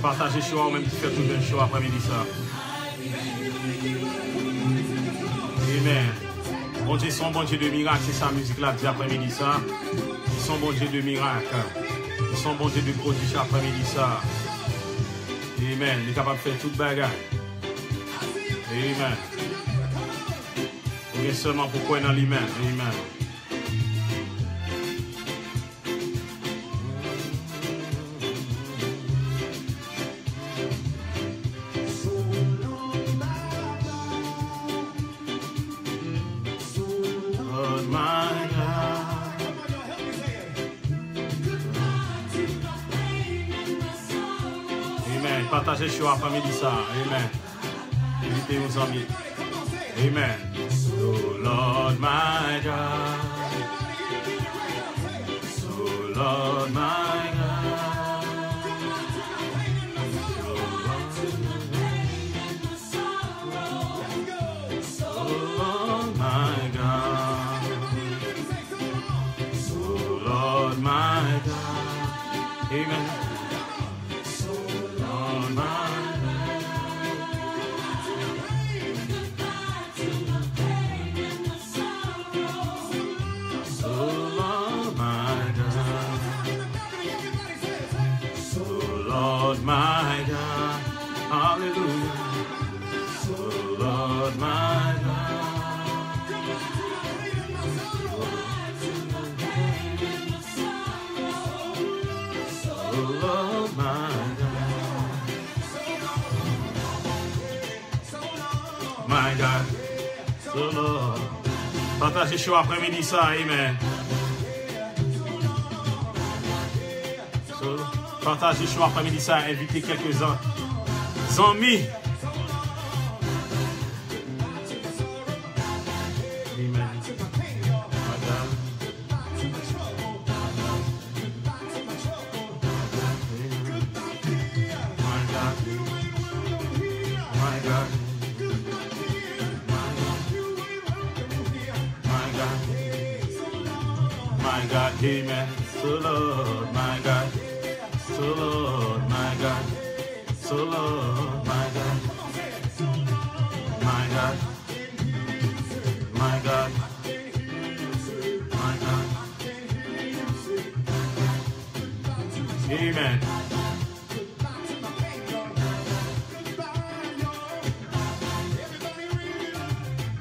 Partagez choix ou même qui fait tout le choix après-midi ça. Amen. Bon Dieu, son bon Dieu de miracles, c'est sa musique là dit après-midi ça. Ils sont bon Dieu de miracles. Ils sont bon Dieu de prodiges après-midi ça. Amen. Il est capable de faire toute bagarre. Amen. On est seulement pour croire dans lui-même. Amen. Partagez sur après-midi ça. Amen. Invitez vos amis. Amen. Oh Lord my God. Oh Lord my God. Oh Lord my God. Oh Lord my God. Amen. My God, hallelujah, oh Lord my God, oh Lord my God, my God, so Lord, partagez chaud après-midi ça, amen. Partagez chaud après-midi ça, invitez quelques amis. Amen. Madame. My God. My God. My God. My God. Amen. So Lord, my God. So Lord, my God, so Lord, my God, my God, my God, my God. Amen.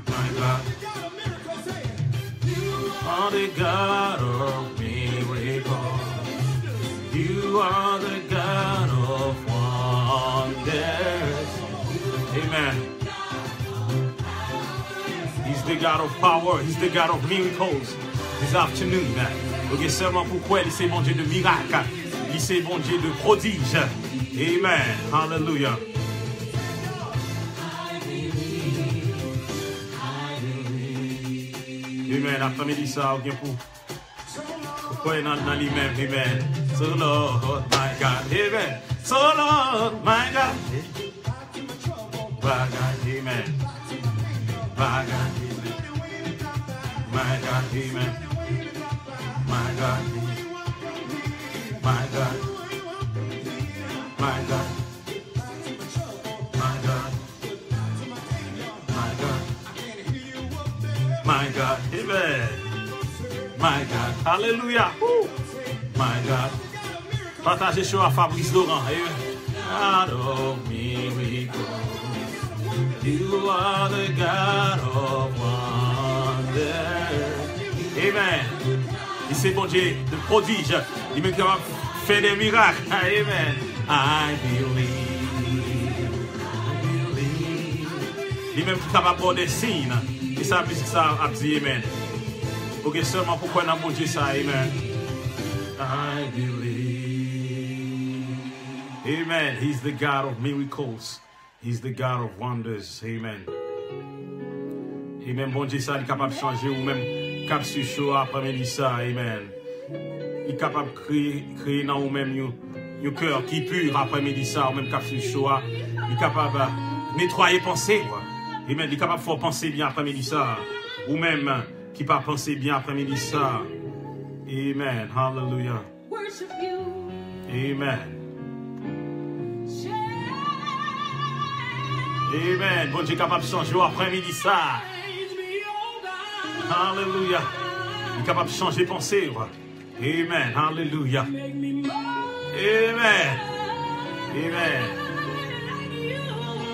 My God, you are the God of miracles. You are the God of wonders. Amen. He's the God of power. He's the God of miracles. This afternoon, ok, seulement pourquoi il est bon Dieu de miracles. Il est bon Dieu de prodiges. Amen. Hallelujah. Amen. Après-midi ça, ok, pourquoi dans lui-même. Amen. So Lord, my God, amen. So Lord, my God, my God, amen. My God, amen. My God, amen. My God, my God, my God, my God, my God, my God, amen. My God, hallelujah. Woo. My God. Partagez chaud à Fabrice Laurent. God of miracles. You are the God of wonders. Amen. Il c'est bon Dieu de prodige. Il est même capable de faire des miracles. Amen. I believe. Il est même capable de voir des signes. Et ça, ça a dit Amen. Ok, seulement pourquoi on a bon Dieu ça, amen. I believe. Amen. He's the God of miracles. He's the God of wonders. Amen. Amen. Bon Dieu ça, il est capable de changer ou même cap sur chaud après-midi ça, amen. Il est capable de créer dans vous-même un cœur qui pur après-midi ça, ou même cap sur chaud. Il est capable de nettoyer pensée, quoi. Amen. Il est capable de faire penser bien après-midi ça. Ou même qui pas penser bien après-midi ça. Amen. Hallelujah. Amen. Amen. Bon Dieu capable de changer après-midi ça. Alléluia. Il est capable de changer pensée. Amen. Alléluia. Amen. Amen.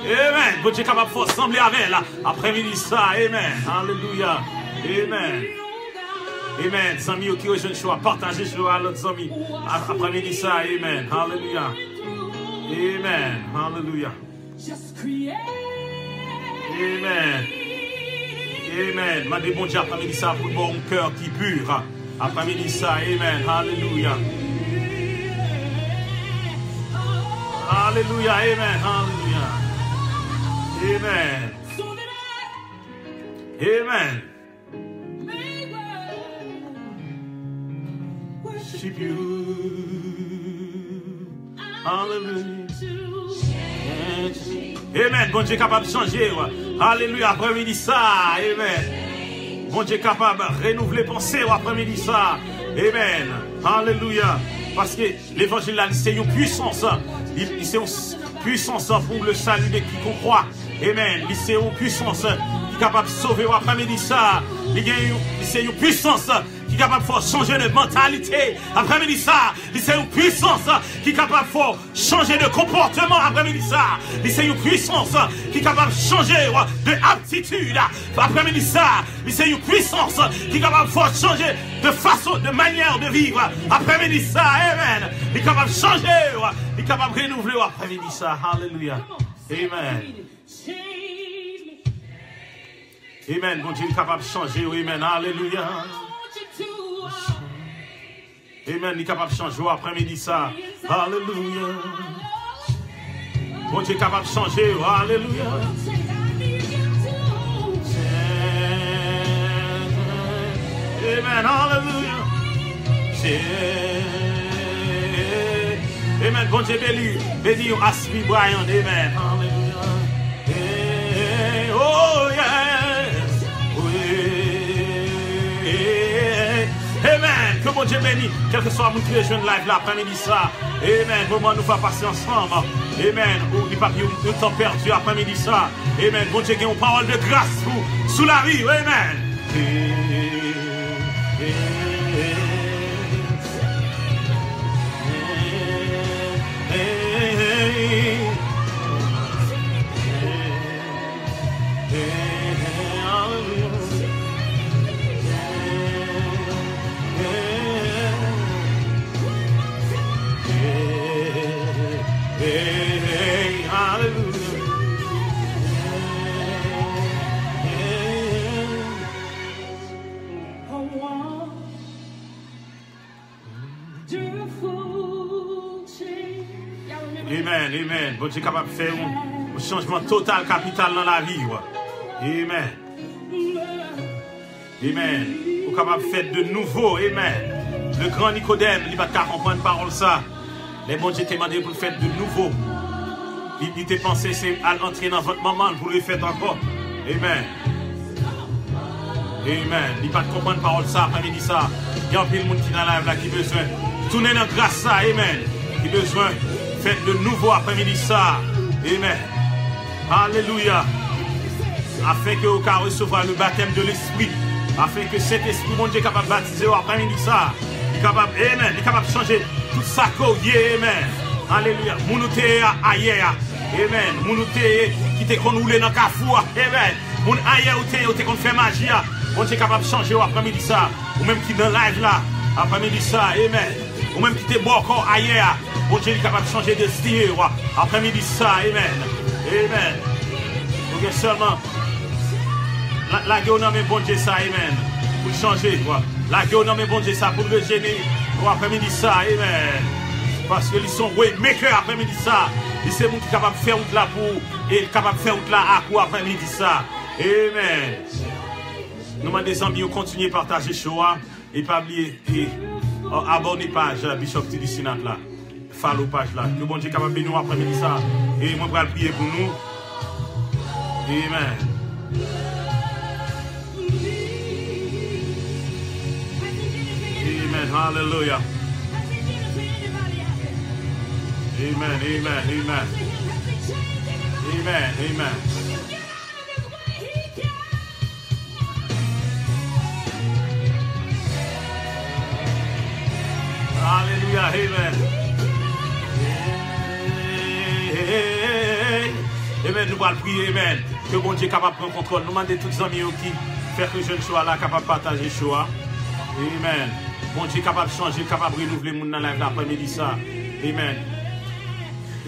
Amen. Bon Dieu capable de ressembler avec elle après-midi ça. Amen. Alléluia. Amen. Amen. Amis qui rejoignent choix, partagez choix à l'autre amis après-midi ça. Amen. Alléluia. Amen. Alléluia. Amen. Amen. M'a dit bon Dieu après-midi ça pour mon cœur qui pur. Après-midi ça. Amen. Alléluia. Alléluia. Amen. Alléluia. Amen. Amen. Worship you. Hallelujah. Amen. Bon Dieu capable de changer. Alléluia. Après-midi ça. Amen. Bon Dieu capable de renouveler pensée après-midi ça. Amen. Alléluia. Parce que l'évangile là, c'est une puissance. C'est une puissance pour le salut de qui qu'on croit. Amen. C'est une puissance qui est capable de sauver après-midi ça. C'est une puissance qui est capable de faire changer de mentalité. Après-midi ça, c'est une puissance qui est capable de faire changer de comportement. Après-midi ça, c'est une puissance qui est capable de changer de aptitude. Après-midi ça, c'est une puissance qui est capable de faire changer de façon, de manière de vivre. Après-midi ça, amen. Il est capable de changer, il est capable de renouveler après-midi ça. Alléluia. Amen. Amen. Bon Dieu est capable de changer. Amen. Alléluia. Amen. Il est capable de changer après-midi ça. Alléluia. Bon Dieu est capable de changer. Alléluia. Amen. Alléluia. Amen. Bon Dieu béni Aspi Brian. Amen. Alléluia. Oh yeah. Amen. Que bon Dieu bénisse. Quel que soit mon qui rejoint live là après-midi ça. Amen. Vraiment nous faire passer ensemble. Amen. Ou il n'y a pas de temps perdu après-midi ça. Amen. Bon Dieu, une parole de grâce pour sous la vie. Amen. Amen, amen. Bon Dieu est capable de faire un changement total, capital dans la vie. Amen. Amen. Vous êtes capable de faire de nouveau. Amen. Le grand Nicodème, il va pas comprendre la parole ça. Mais bon Dieu t'a demandé pour le faire de nouveau. Il t'a pensé c'est à entrer dans votre maman pour le faire encore. Amen. Amen. Il va pas comprendre la parole ça après-midi ça. Il y a un peu de monde qui est dans la live là qui a besoin. Tournez dans grâce ça. Amen. Qui a besoin. Faites de nouveau après-midi ça. Amen. Alléluia. Afin que vous puissiez recevoir le baptême de l'esprit. Afin que cet esprit, mon Dieu, est capable de baptiser après-midi ça. Il est capable, amen. Il est capable de changer tout ça. Amen. Alléluia. Mounoute ailleurs. Amen. Mounoute qui te connoulé dans le cafou. Amen. Moun ailleurs ou te fait magie. Mon Dieu est capable de changer après-midi ça. Ou même qui dans live là. Après-midi ça. Amen. Ou même qui te boit encore ailleurs. Bon Dieu est capable de changer de style. Après-midi ça. Amen. Amen. Donc seulement. La gueule non mais bon Dieu ça. Amen. Pour changer. La gueule non mais bon Dieu ça. Pour le gêner. Après-midi ça. Amen. Parce que ils sont way maker après-midi ça. Ils sont qui capable de faire route là pour. Et capable de faire route là à quoi après-midi ça. Amen. Nous demandons des amis de continuer à partager show. Et pas oublier. Abonnez page Bishop Tidi Sinat là. Follow page là. Que bon Dieu capable de nous après-midi ça. Et moi je vais prier pour nous. Amen. Amen. Hallelujah. Amen. Amen. Amen. Amen. Amen. Alléluia. Amen. Amen. Nous allons prier. Amen. Que bon Dieu est capable de prendre contrôle. Nous demandons tous les amis qui faire que je ne sois là, capable de partager le choix. Amen. Bon Dieu est capable de changer, capable de renouveler mon dans l'après-midi ça. Amen.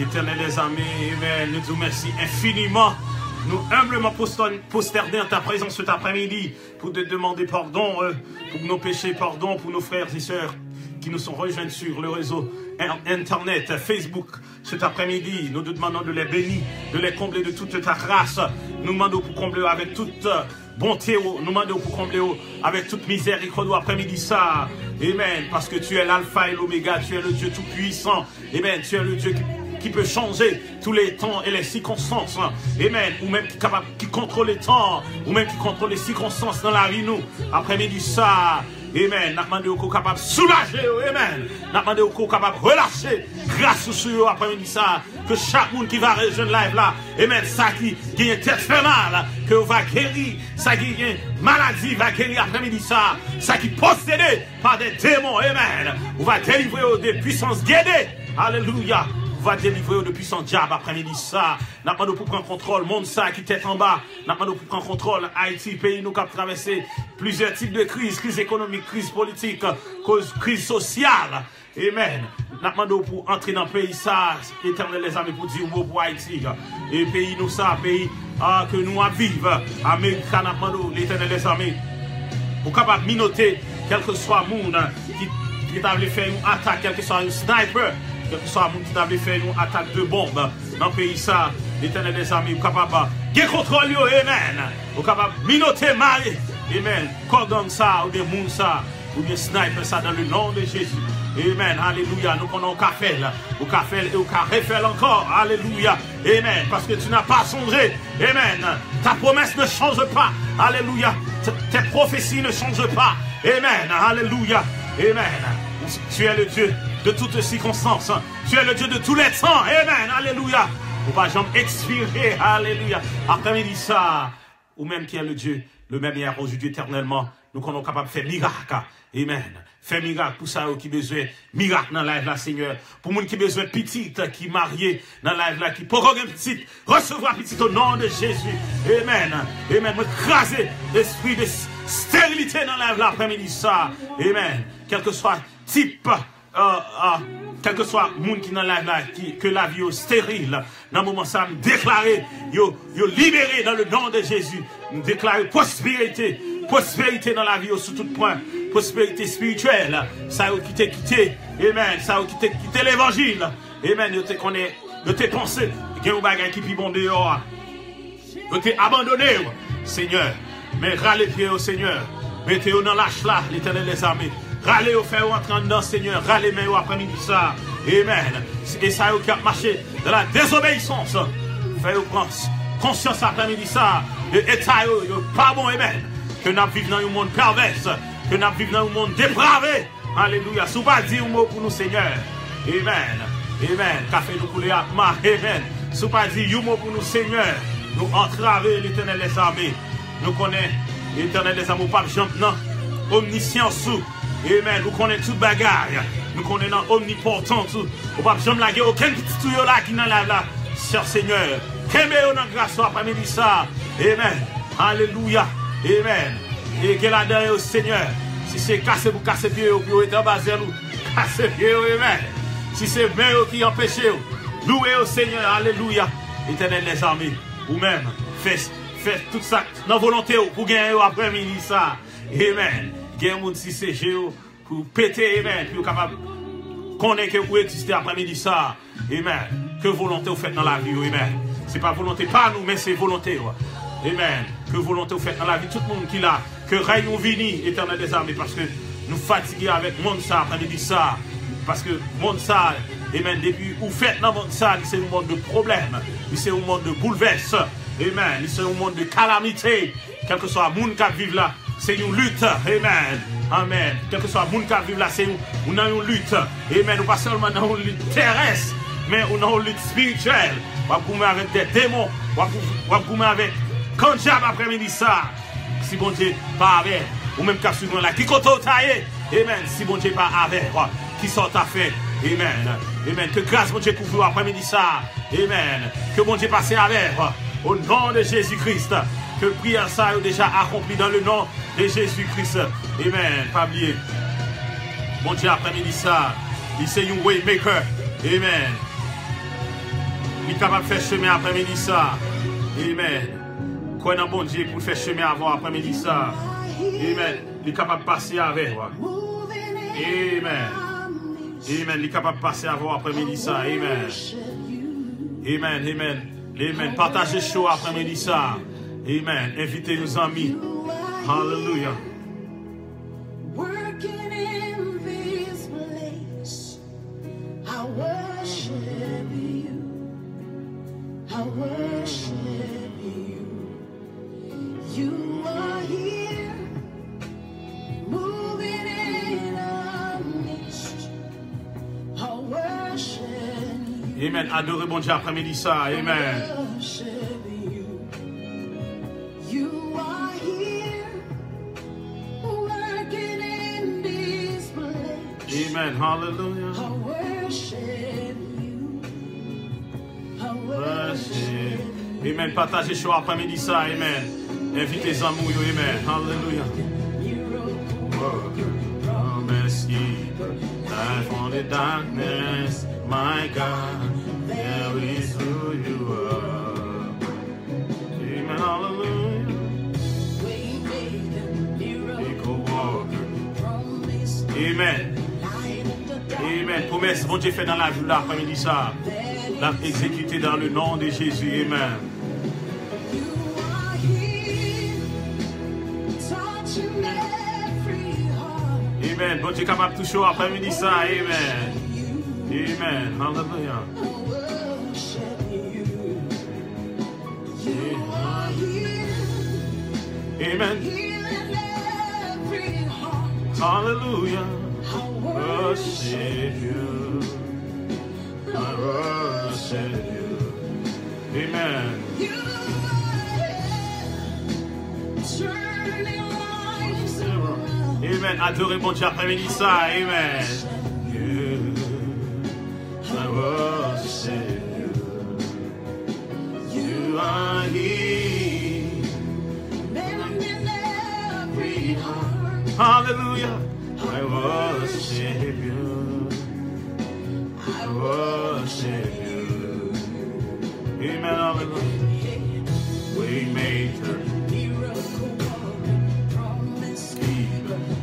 Éternel les amis, amen. Nous disons merci infiniment. Nous humblement posterner en ta présence cet après-midi pour te demander pardon pour nos péchés, pardon pour nos frères et sœurs qui nous sont rejoints sur le réseau Internet, Facebook cet après-midi. Nous te demandons de les bénir, de les combler de toute ta grâce. Nous demandons pour combler avec toute bonté, nous demandons pour combler avec toute miséricorde après-midi ça. Amen. Parce que tu es l'alpha et l'oméga, tu es le Dieu tout-puissant. Amen. Tu es le Dieu qui peut changer tous les temps et les circonstances. Amen. Ou même qui contrôle les temps, ou même qui contrôle les circonstances dans la vie, nous. Après-midi ça. Amen. N'a demandé au capable de soulager. Amen. N'a demandé au capable de relâcher grâce sur après-midi ça. Que chaque monde qui va rejoindre live là. Amen. Ça qui gagne tête fait mal. Que on va guérir. Ça qui gagne maladie va guérir après-midi ça. Ça qui possédé par des démons. Amen. On va délivrer des puissances guidées. Alléluia. Va délivrer de puissants diables après-midi ça. N'a pas de pour prendre contrôle, monde ça qui tête en bas. N'a pas de pour prendre contrôle, Haïti, pays nous qui a traversé plusieurs types de crises, crise économique, crise politique, crise sociale. Amen. N'a pas de pour entrer dans le pays ça, éternel les amis, pour dire mot pour Haïti. Et pays nous ça, pays que nous vivons. Amérique, n'a pas de l'éternel les amis. Pour capable minoter, quel que soit le monde qui t'a fait une attaque, quel que soit un sniper. Que ce soit moun qui t'a fait une attaque de bombe dans le pays ça, l'éternel des amis, ou capable de contrôler, amen, ou capable de minoter mal, amen, cordon ça, ou des moun ça, ou bien sniper ça dans le nom de Jésus, amen, alléluia, nous connaissons café là, au café et au café encore, alléluia, amen, parce que tu n'as pas songé, amen, ta promesse ne change pas, alléluia, tes prophéties ne changent pas, amen, alléluia, amen, tu es le Dieu de toutes circonstances. Tu es le Dieu de tous les temps. Amen. Alléluia. Ou pas jamais expirer. Alléluia. Après-midi ça. Ou même qui est le Dieu, le même hier, aujourd'hui, éternellement. Nous sommes capables de faire miracle. Amen. Faire miracle pour ça qui besoin miracle dans la live là, Seigneur. Pour moun qui besoin petite, qui marié dans la live là, qui pour une petite, recevoir petite au nom de Jésus. Amen. Amen. Me craser l'esprit de stérilité dans la live là, après-midi ça. Amen. Quel que soit type, quel que soit le monde qui dans la live là, que la vie est stérile, dans le moment ça, me déclarer, yo libéré dans le nom de Jésus, me déclarer prospérité dans la vie sous tout point, prospérité spirituelle, ça qui t'est quitté, amen, ça qui t'est quitté l'évangile, amen, yo t'es pensé, il y a un bagage qui est bon dehors, yo t'es abandonné, Seigneur, mais râlez pied au Seigneur, mettez-vous dans l'âge là, l'éternel des armées. Râlez au faire entrer dedans, Seigneur. Râlez mais après-midi ça. Amen. Et ça qui a marché dans la désobéissance. Faites prendre conscience après-midi ça. Et ça pas bon, amen. Que nous vivons dans un monde perverse. Que nous vivons dans un monde dépravé. Alléluia. Si vous pas dire un mot pour nous, Seigneur. Amen. Amen. Café nous couler à ma. Amen. Si vous pas dire un mot pour nous, Seigneur. Nous entraver l'éternel des armées. Nous connaissons l'éternel des armées. Pas de non. Omniscience. Amen. Nous connaissons toute bagarre. Nous connaissons omnipotent tout. On ne peut jamais laguer aucun petit tuyau là qui n'est là. Cher Seigneur. Qu'aimez-vous dans grâce après-midi ça. Amen. Alléluia. Amen. Et qu'elle a donné au Seigneur. Si c'est cassé pour casser pied, vous êtes en bas de nous. Casser pied, amen. Si c'est main qui empêche, louez au Seigneur. Alléluia. Éternel des armées. Ou même, faites tout ça dans volonté pour gagner après-midi ça. Amen. Gen moun si c'est géo pour péter, amen, pour capable connaître que vous existez après-midi ça, amen. Que volonté vous faites dans la vie, amen. C'est pas volonté pas nous, mais c'est volonté, amen. Que volonté vous faites dans la vie, tout le monde qui l'a, que règne ou vini, éternel des armées, parce que nous fatigués avec le monde ça après-midi ça, parce que le monde ça, amen, depuis vous faites dans le monde ça, c'est un monde de problèmes, c'est un monde de bouleverse, amen, c'est un monde de calamité, quel que soit le monde qui vit là. C'est une lutte, amen, amen. Quel que soit le monde qui vit là, c'est une lutte, amen. Nous pas seulement dans une lutte terrestre, mais on a une lutte spirituelle. On va avec des démons, on va avec quand diable après-midi ça. Si bon Dieu pas avec, ou même qu'à suivre là, qui koto taillé, amen. Si bon Dieu pas avec, qui sort à fait, amen. Amen. Que grâce bon Dieu couvre après-midi ça, amen. Que bon Dieu passe avec, au nom de Jésus-Christ. Que prière ça est déjà accompli dans le nom de Jésus-Christ, amen. Pas oublier, bon Dieu après-midi ça, il c'est un way maker, amen. Il est capable de faire chemin après-midi ça, amen. Quoi dans bon Dieu pour faire chemin avant après-midi ça. Amen. Il est capable de passer avec. Amen. Amen. Il est capable de passer avant après-midi ça. Amen. Amen. Amen. Amen. Partagez chaud après-midi ça. Amen. Invitez nos amis. Hallelujah. Working in this place, I worship you. I worship you. You are here, moving in our midst. I worship you. Amen. Adorez bon Dieu après-midi ça. Amen. Worship you. You are here, working in this place. Amen. Hallelujah. I worship you. I Worship. worship Amen. Partagez chaud après-midi ça. Amen. Invitez les amours. Amen. Hallelujah. Promise keeper, life on the darkness, my God, there is who you are. Amen, hallelujah. Miracle walker. Amen. Amen. Promesse, bon Dieu fait dans la vie là, après-midi ça, l'a exécuté dans le nom de Jésus. Amen. Amen. Bon Dieu capable de toucher après-midi ça. Amen. Amen. Hallelujah. Amen. Hallelujah. Worship you. I worship you. Amen. Amen. Adorez mon Dieu après-midi ça. Amen. You, I worship you. You are here. Hallelujah. I worship you. I worship you. Amen. Hallelujah. Waymaker.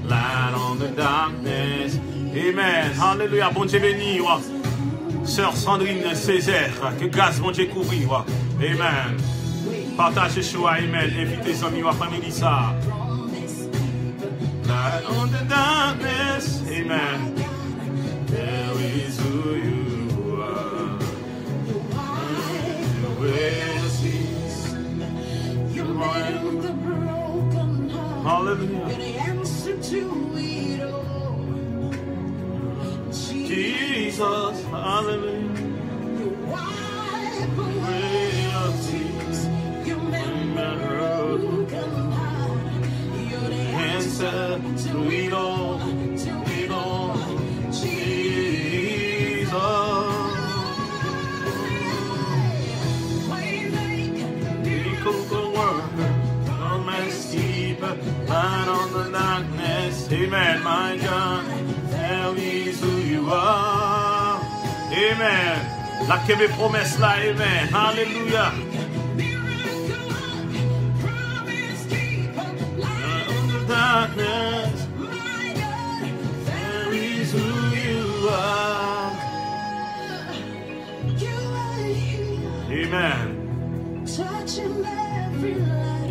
Light on the darkness. Amen. Hallelujah. Bon Dieu béni. Sœur Sandrine Césaire. Que grâce bon Dieu couvrir. Amen. Partagez choix. Amen. Invitez les amis après-midi ça. Light on the darkness. Amen. There is who you are. You will see. You mend the broken heart. Hallelujah. You're the answer to it all. Jesus. Hallelujah. You wipe away our tears. You mend the broken heart. You're the answer To it all. to it all. Jesus. Miracle worker, promise keeper, light on the darkness. Amen, my God, there is who you are. Amen. La que mes promesses là, amen. Hallelujah. Light on the darkness, there is who you are. Amen.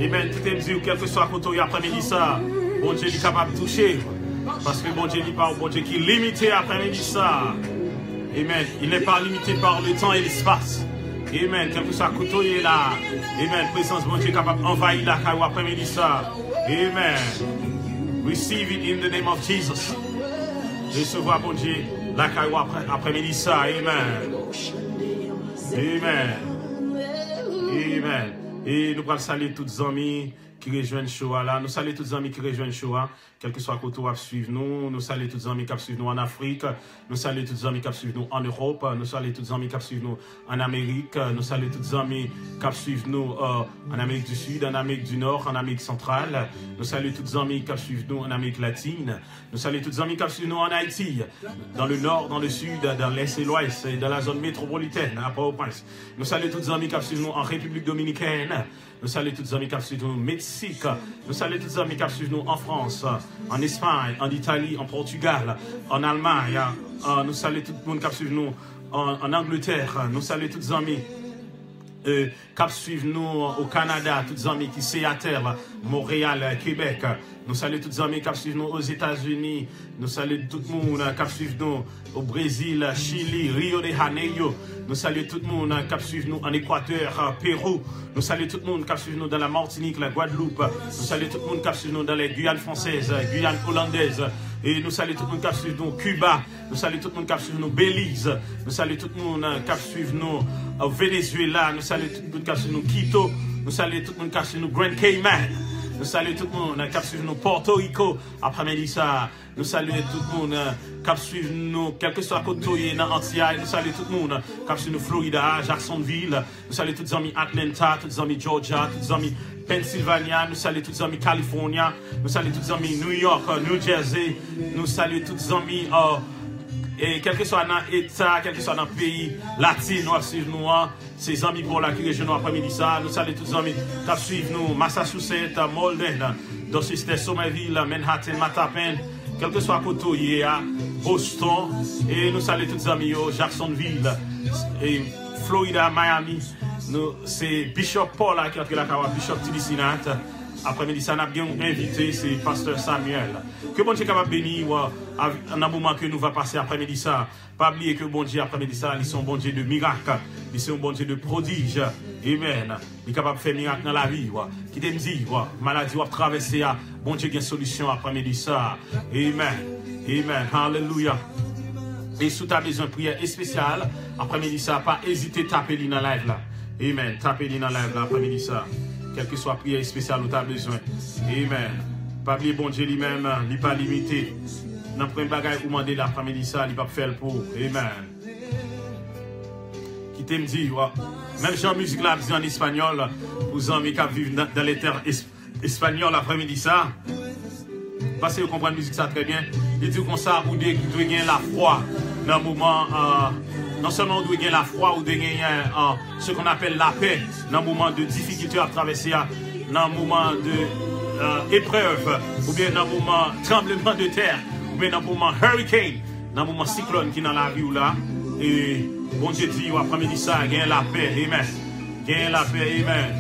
Amen. Tout est dit, quel que soit le côté après-midi ça, bon Dieu est capable de toucher. Parce que bon Dieu n'est pas un bon Dieu qui est limité après-midi ça. Amen. Il n'est pas limité par le temps et l'espace. Amen. Quel que soit le côté là. Amen. Présence bon Dieu est capable d'envahir la caille après-midi ça. Amen. Receive it in the name of Jesus. Recevoir bon Dieu La caillou après-midi ça. Amen. Amen. Amen. Et nous allons saluer tous les amis qui rejoignent Shoah là. Nous saluons tous les amis qui rejoignent Shoah, quel que soit le côté où suivre nous. Nous saluons tous les amis qui suivent nous en Afrique. Nous saluons tous les amis qui suivent nous en Europe. Nous saluons tous les amis qui suivent nous en Amérique. Nous saluons tous les amis qui suivent nous en Amérique du Sud, en Amérique du Nord, en Amérique centrale. Nous saluons tous les amis qui suivent nous en Amérique latine. Nous saluons tous les amis qui suivent nous en Haïti, dans le Nord, dans le Sud, dans l'Est et l'Ouest, et dans la zone métropolitaine, à Port-au-Prince. Nous saluons tous les amis qui suivent nous en République dominicaine. Nous saluons tous les amis qui suivent nous au Mexique. Nous saluons tous les amis qui suivent nous en France, en Espagne, en Italie, en Portugal, en Allemagne. Nous saluons tout le monde qui suivent nous en Angleterre. Nous saluons tous les amis qui suivent nous au Canada, tous les amis qui sont à terre, Montréal, Québec. Nous saluons tous les amis qui suivent nous aux États-Unis. Nous saluons tout le monde qui suivent nous au Brésil, Chili, Rio de Janeiro. Nous saluons tout le monde qui suivent nous en Équateur, Pérou. Nous saluons tout le monde qui suivent nous dans la Martinique, la Guadeloupe. Nous saluons tout le monde qui suivent nous dans les Guyanes françaises, Guyanes hollandaises. Et nous saluons tout le monde qui suivent nous Cuba. Nous saluons tout le monde qui suivent nous Belize. Nous saluons tout le monde qui suivent nous au Venezuela. Nous saluons tout le monde qui suivent nous Quito. Nous saluons tout le monde qui suivent nous Grand Cayman. Nous saluons tout le monde qui suivent nous Porto Rico. Après-midi ça, nous saluons tout le monde qui suivent nous, quel que soit côté dans Antilles. Nous saluons tout le monde qui suivent nous Florida, Jacksonville. Nous saluons tous les amis Atlanta, tous les amis Georgia, tous les amis Pennsylvania. Nous saluons tous les amis California. Nous saluons tous les amis New York, New Jersey. Nous saluons tous les amis et quel que soit dans l'État, quel que soit dans le pays latin, nous suivons nous, ces amis pour la qui région après-midi ça. Nous saluons tous les amis qui suivent nous, Massachusetts, Malden, Dorchester, Somerville, Manhattan, Mattapan, quel que soit côté, Boston. Et nous saluons tous les amis, Jacksonville, et Florida, Miami. C'est Bishop Paul qui est entre la caravane, Bishop Tidicinat. Après-midi, ça n'a bien invité, c'est Pasteur Samuel. Que bon Dieu est capable de bénir dans le moment que nous va passer après-midi ça. Pas oublier que bon Dieu après-midi ça, ils sont bon Dieu de miracles, ils sont bon Dieu de prodiges. Amen. Il est capable de faire miracle dans la vie. Qui te dit, maladie ou traverser, bon Dieu a une solution après-midi ça. Amen. Amen. Hallelujah. Et si tu as besoin de prière spéciale, après-midi ça, pas hésiter à taper dans live là. Amen. Taper dans live là après-midi ça. Quelle que soit prière spéciale où tu as besoin. Amen. Pas oublier bon Dieu lui-même, il n'est pas limité. Dans le premier bagage pour demander l'après-midi ça, il ne va pas faire pour. Amen. Qui t'aime dit, même si en musique là, en espagnol, vous amis qui vivent dans les terres espagnoles l'après-midi ça. Parce que vous comprenez la musique ça très bien. Il dit comme ça, vous devez gagner la foi dans le moment. Non seulement vous devez gagner la foi, vous devez gagner ce qu'on appelle la paix dans le moment de difficulté à traverser, dans le moment de épreuve, ou bien dans le moment tremblement de terre, ou bien dans le moment hurricane, dans le moment cyclone qui est dans la vie ou là. Et bon Dieu dit, après-midi ça, gagner la paix, amen. Gagner la paix, amen.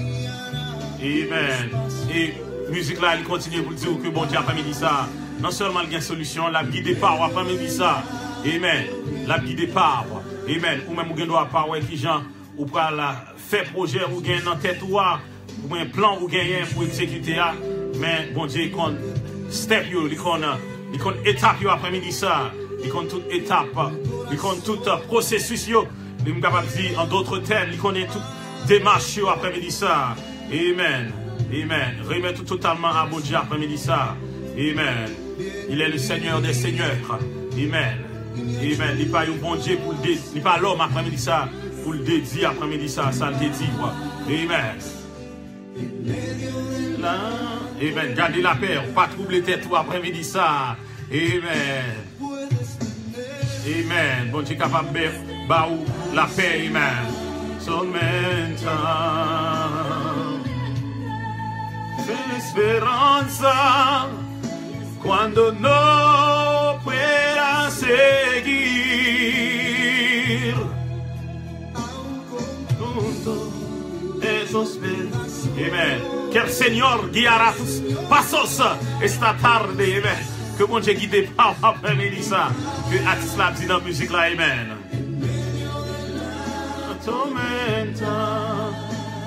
Amen. Et musique là, il continue pour dire que bon Dieu après-midi ça, non seulement il y a une solution, la guide par après-midi ça, amen. La guide par. Amen. Ou même, vous avez parler qui gens, ou pas faire projet, ou gagne dans tête, ou un plan, ou gagne pour exécuter. Mais bon Dieu, il compte step, il compte étape après-midi ça. Il compte toute étape, il compte tout processus. Il est capable de dire en d'autres termes, il connaît toute démarche après-midi ça. Amen. Amen. Remet tout totalement à bon Dieu après-midi ça. Amen. Il est le Seigneur des Seigneurs. Amen. Amen. Il n'est pas un bon Dieu pour le dédier. Il n'est pas l'homme après-midi ça. Pour le dédier après-midi ça. Ça le dédie. Amen. Amen. Gardez la paix. Pas troubler tête après-midi ça. Amen. Amen. Bon Dieu capable de baou la paix. Amen. Solamente. Esperanza. Cuando no pueda seguir, junto esos verdes. Amen. Que el Señor guiará tus pasos esta tarde. Amen. Que mon Dieu guide par après-midi ça. Que artiste la dit dans la musique là. Amen.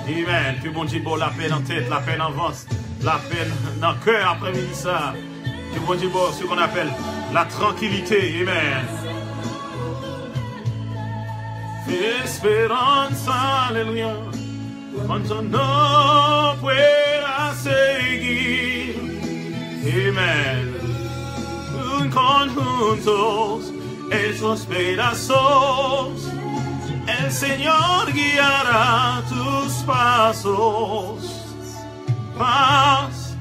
Amen. Que mon Dieu pour la paix dans la tête, la paix dans le ventre, la paix dans le cœur après-midi ça. Que bon Dieu, ce qu'on appelle la tranquillité. Amen. Esperanza, aleluya. Cuando no pueda seguir. Amén. Conjuntos esos pedazos, el Señor guiará tus pasos. Paz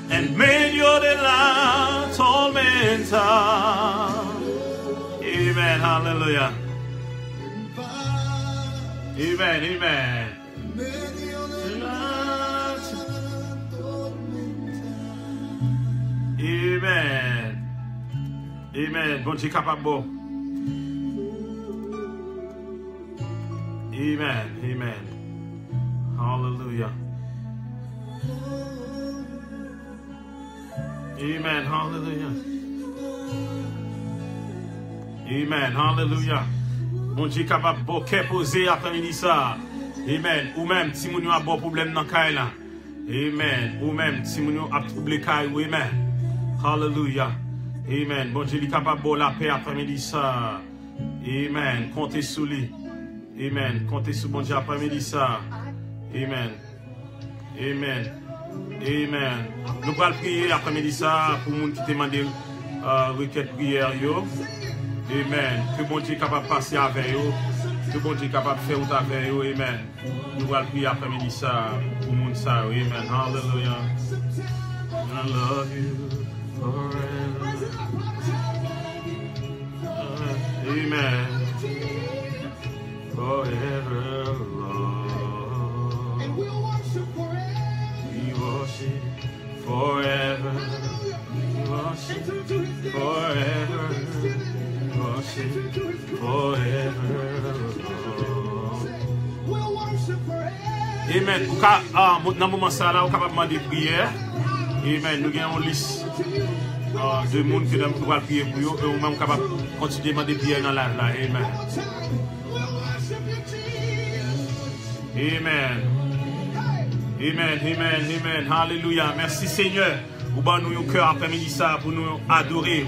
en medio de la tormenta. Amen, aleluya. Amen, amen. Amen. Amen. Bon Dieu capable. Amen. Amen. Hallelujah. Amen. Hallelujah. Amen. Hallelujah. Bon Dieu capable bon cœur posé après-midi ça. Amen. Ou même si moun a bon problème dans caille là. Amen. Ou même si moun a troublé caille. Amen. Hallelujah. Amen. Bon Dieu est capable de la paix après-midi ça. Amen. Comptez sur lui. Amen. Comptez sur bon Dieu après-midi ça. Amen. Amen. Amen. Nous allons prier après-midi ça pour les gens qui demandent requête prière. Amen. Que bon Dieu est capable de passer avec eux. Que bon Dieu est capable de faire autre avec eux. Amen. Nous allons prier après-midi ça pour les gens ça. Amen. Hallelujah. I love you forever. Amen. Forever, Lord. And we'll worship forever. We worship forever. We worship forever. We worship forever, Lord. We'll worship forever. Amen. Dans le moment ça, là, on est capable de demander prière. Amen. Nous avons une liste de monde qui doit prier pour eux. Et nous sommes capables de continuer à demander prière dans la live là. Amen. Amen. Amen. Amen. Amen. Hallelujah. Merci Seigneur. Ou ban nous un cœur après-midi ça pour nous adorer.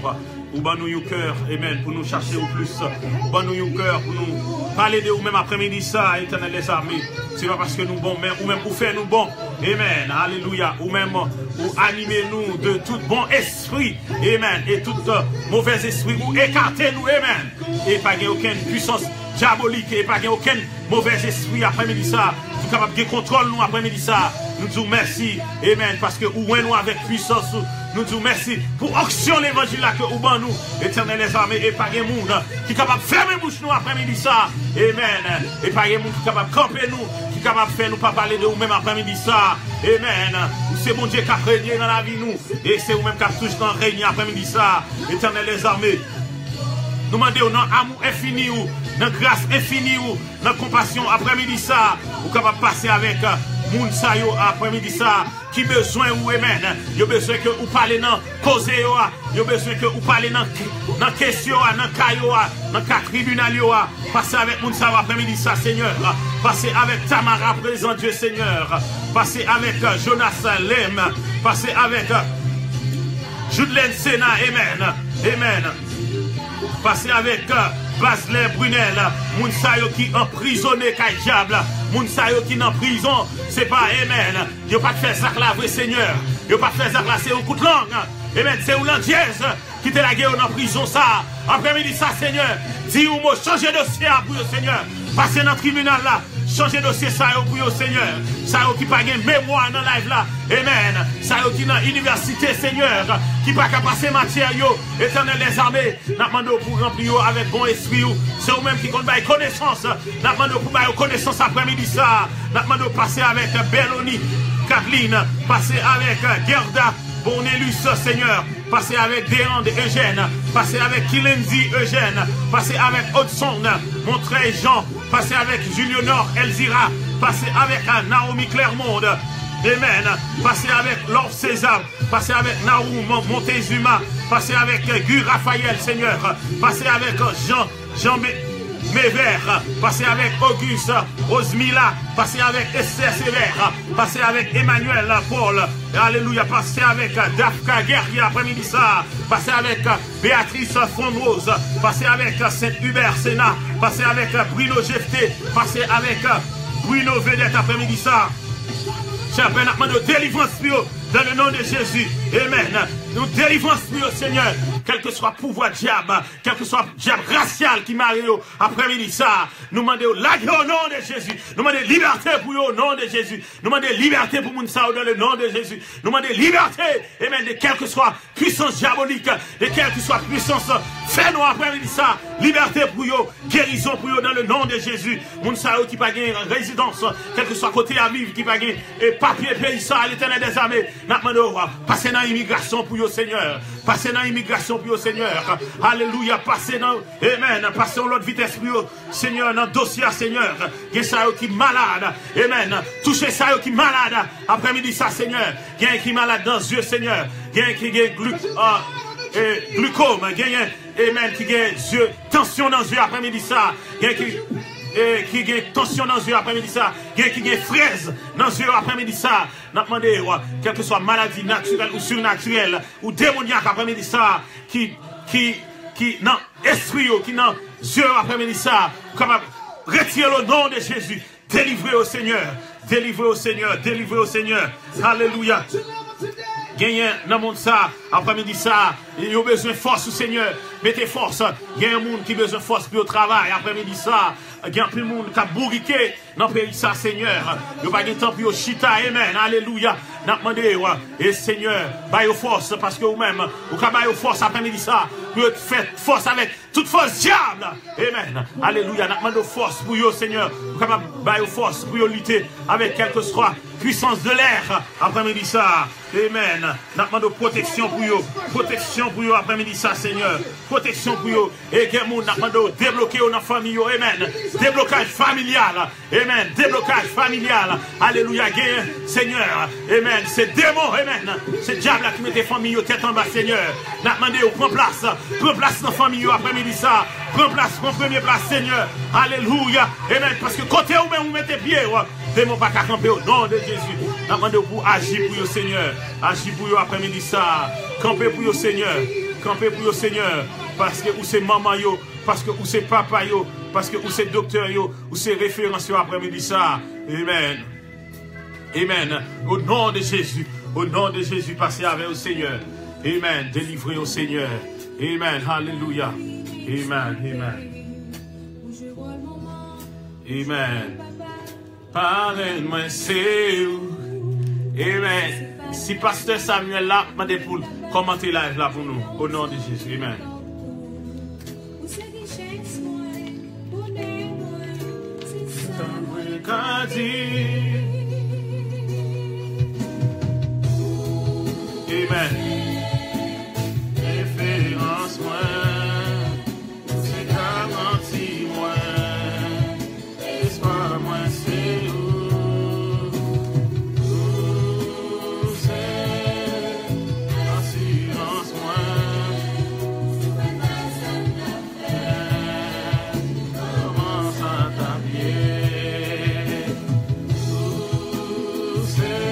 Ou ban nous un cœur, amen, pour nous chercher au plus. Ou ban nous un cœur pour nous parler de vous-même après-midi ça, éternel des armées. C'est pas parce que nous bons, mais ou même pour faire nous bons. Amen. Alléluia. Ou même pour animer nous de tout bon esprit. Amen. Et tout mauvais esprit. Ou écarter nous. Amen. Et pas aucune puissance diabolique. Et pas aucun mauvais esprit après-midi ça. Qui est capable de contrôler nous après-midi ça. Nous disons merci. Amen. Parce que ou nous avec puissance. Nous disons merci pour action l'évangile là que ou ban nous. Éternel les armées. Et pas de monde qui est capable de fermer bouche nous après-midi ça. Amen. Et pas de monde qui est capable de camper nous. Qui est capable de faire nous pas parler de nous-mêmes après-midi ça. Amen. C'est bon Dieu qui a régné dans la vie nous. Et c'est vous-même qui a toujours régné après-midi ça. Éternel les armées. Nous demandons dans amour infini ou dans grâce infinie ou dans compassion après-midi ça. Vous capable de passer avec moun sa yo après-midi ça qui besoin ou amen. Yo besoin que vous parlez dans cause yo, yo besoin que vous parlez dans question, dans caillou, dans cas tribunal yo. Passez avec moun sa après-midi ça Seigneur. Passez avec Tamara présent Dieu Seigneur. Passez avec Jonas Lem. Passez avec Judelaine Sena amen. Amen. Passez avec Basley Brunel, moun sa yo qui emprisonné kay diable, moun sa yo qui en prison, c'est pas amen. Yo pas faire ça la vrai Seigneur. Yo pas faire ça là c'est un coup de langue. Amen, c'est ou l'andièse qui te la guerre en prison ça. Après-midi ça Seigneur, dis ou mot changer dossier pour le Seigneur. Passer dans le tribunal là, changer dossier ça pour le Seigneur. Ça qui pas gain mémoire dans live là. Amen. Ça qui dans université Seigneur, qui pas qu'à passer matière yo, éternel des armées, n'a demandé pour remplir avec bon esprit. C'est vous même qui compte bail connaissance. N'a demandé pour bail connaissance après-midi ça. N'a demandé passer avec Belloni, Kathleen, passer avec Gerda, Bonelus Seigneur. Passer avec Déande Eugène, passer avec Kilenzi Eugène, passer avec Hudson, Montreuil Jean, passer avec Julionor Elzira, passer avec Naomi Clermont, amen, passer avec Laure César, passer avec Naoum Montezuma, passer avec Guy Raphaël Seigneur, passer avec Mévert, passez avec Auguste, Rosemila, passez avec Esther Sévère, passez avec Emmanuel Paul, alléluia, passez avec Dafka Guerrier après-midi ça, passez avec Béatrice Fondrose, passez avec Saint-Hubert Sénat, passez avec Bruno Jefté, passez avec Bruno Vedette après-midi ça. Cher Père, nous demandons délivrance dans le nom de Jésus. Amen. Nous délivrons Seigneur, quel que soit pouvoir diable, quel que soit diable racial qui m'arrive après-midi ça. Nous demandons la au nom de Jésus. Nous demandons liberté pour eux au nom de Jésus. Nous demandons liberté pour Mounsa dans le nom de Jésus. Nous demandons liberté, amen, de quelle que soit puissance diabolique, de quelle que soit puissance, fais-nous après-midi ça. Liberté pour eux, guérison pour eux dans le nom de Jésus. Mounsa qui pas gagner résidence, quel que soit côté à vivre, qui pas gagner papier pays ça à l'éternel des armées. Nous demandons passer dans l'immigration pour eux. Seigneur, passez dans l'immigration pour Seigneur, alléluia, passez dans, amen, passez dans l'autre vitesse pour Seigneur, dans le dossier, Seigneur, il y a ça qui est malade, amen, touchez ça qui est malade, après-midi ça, Seigneur, il y a qui est malade dans les yeux, Seigneur, il y a qui est glucome, il y a, amen, qui est yeux, tension dans les yeux, après-midi ça, il y a qui a tension dans les yeux après-midi ça, qui a fraise dans les yeux après-midi ça, n'a demandé, quelle que soit maladie naturelle ou surnaturelle, ou démoniaque après-midi ça, qui, non, esprit, qui non, yeux après-midi ça, comme retirer le nom de Jésus, délivrer au Seigneur, délivrer au Seigneur, délivrer au Seigneur, alléluia. Gagnez dans le monde ça, après-midi ça, il y a besoin de force au Seigneur, mettez force. Il y a un monde qui a besoin de force pour le travail, après-midi ça, il y a plus de monde qui a bourriqué dans le pays ça, Seigneur. Il n'y a pas de temps pour chita, amen, alléluia. Nous demandons, et Seigneur, baille force, parce que vous-même, vous avez baille force après-midi ça, pour faire force avec toute force diable, amen, alléluia. Nous demandons force pour vous, Seigneur, vous avez baille force pour lutter avec quelque soit puissance de l'air après-midi ça, amen. Nous demandons protection pour vous après-midi ça, Seigneur, protection pour vous, et que nous demandons débloquer dans la famille, amen, déblocage familial, amen, déblocage familial, alléluia, Seigneur, amen. C'est démon, amen. C'est diable qui met tes familles tête en bas, Seigneur. N'a demandé, prends place dans la famille après-midi ça. Prends première place, Seigneur. Alléluia, amen. Parce que côté où même vous mettez pied, démon pas qu'à camper au nom de Jésus. N'a demandé pour agir pour vous, Seigneur. Agir pour vous après-midi ça. Camper pour vous, Seigneur. Camper pour vous, Seigneur. Parce que où c'est maman yo, parce que où c'est papa yo, parce que où c'est docteur yo, où c'est référence yo après-midi ça. Amen. Amen. Au nom de Jésus, passez avec le Seigneur. Amen. Délivrez au Seigneur. Amen. Alléluia. Amen. Amen. Amen. Parle-moi, c'est où? Amen. Si pasteur Samuel là, demandez pour commenter live là pour nous. Au nom de Jésus. Amen. Amen. Référence moi, c'est garanti moi, espoir moi c'est où c'est assurance moi, comment ça t'habiller, où c'est.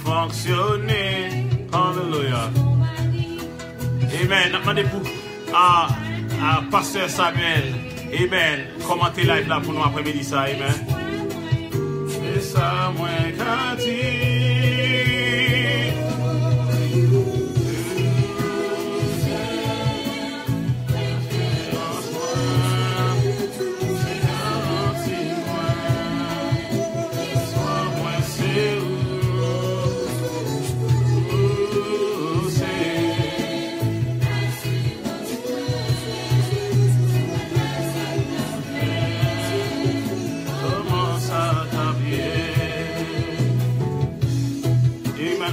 Fonctionner. Alléluia. Amen. Demandez pour Pasteur Samuel. Amen. Commentez live là pour nous après-midi ça. Amen. C'est ça, moi, Cathy.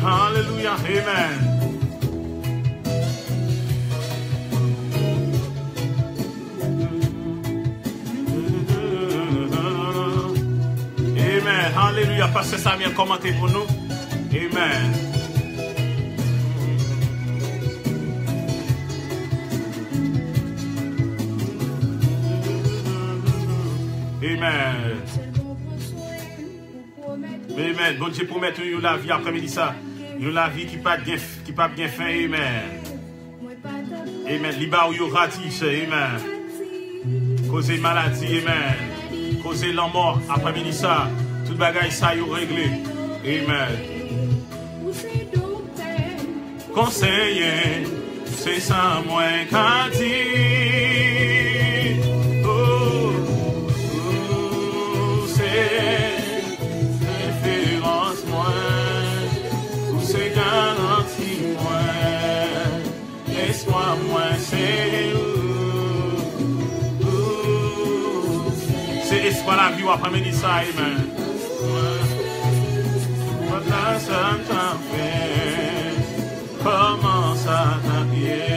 Alléluia. Amen. Amen. Alléluia. Pasteur Samuel, commentez pour nous. Amen. Amen. Amen. Bon Dieu promet nous la vie après-midi ça. Nous la vie qui pas bien fin. Amen. Amen. Liba ou yo ratisse. Amen. Causer maladie. Amen. Causer la mort après-midi ça. Tout bagage ça yo réglé. Amen. Conseiller, c'est ça moins qu'à dire. Oh, c'est référence moins, ou c'est garantie moins, espoir moins, c'est espoir la vie après-midi ça, amen. Voilà ça t'a fait, comment ça t'a bien.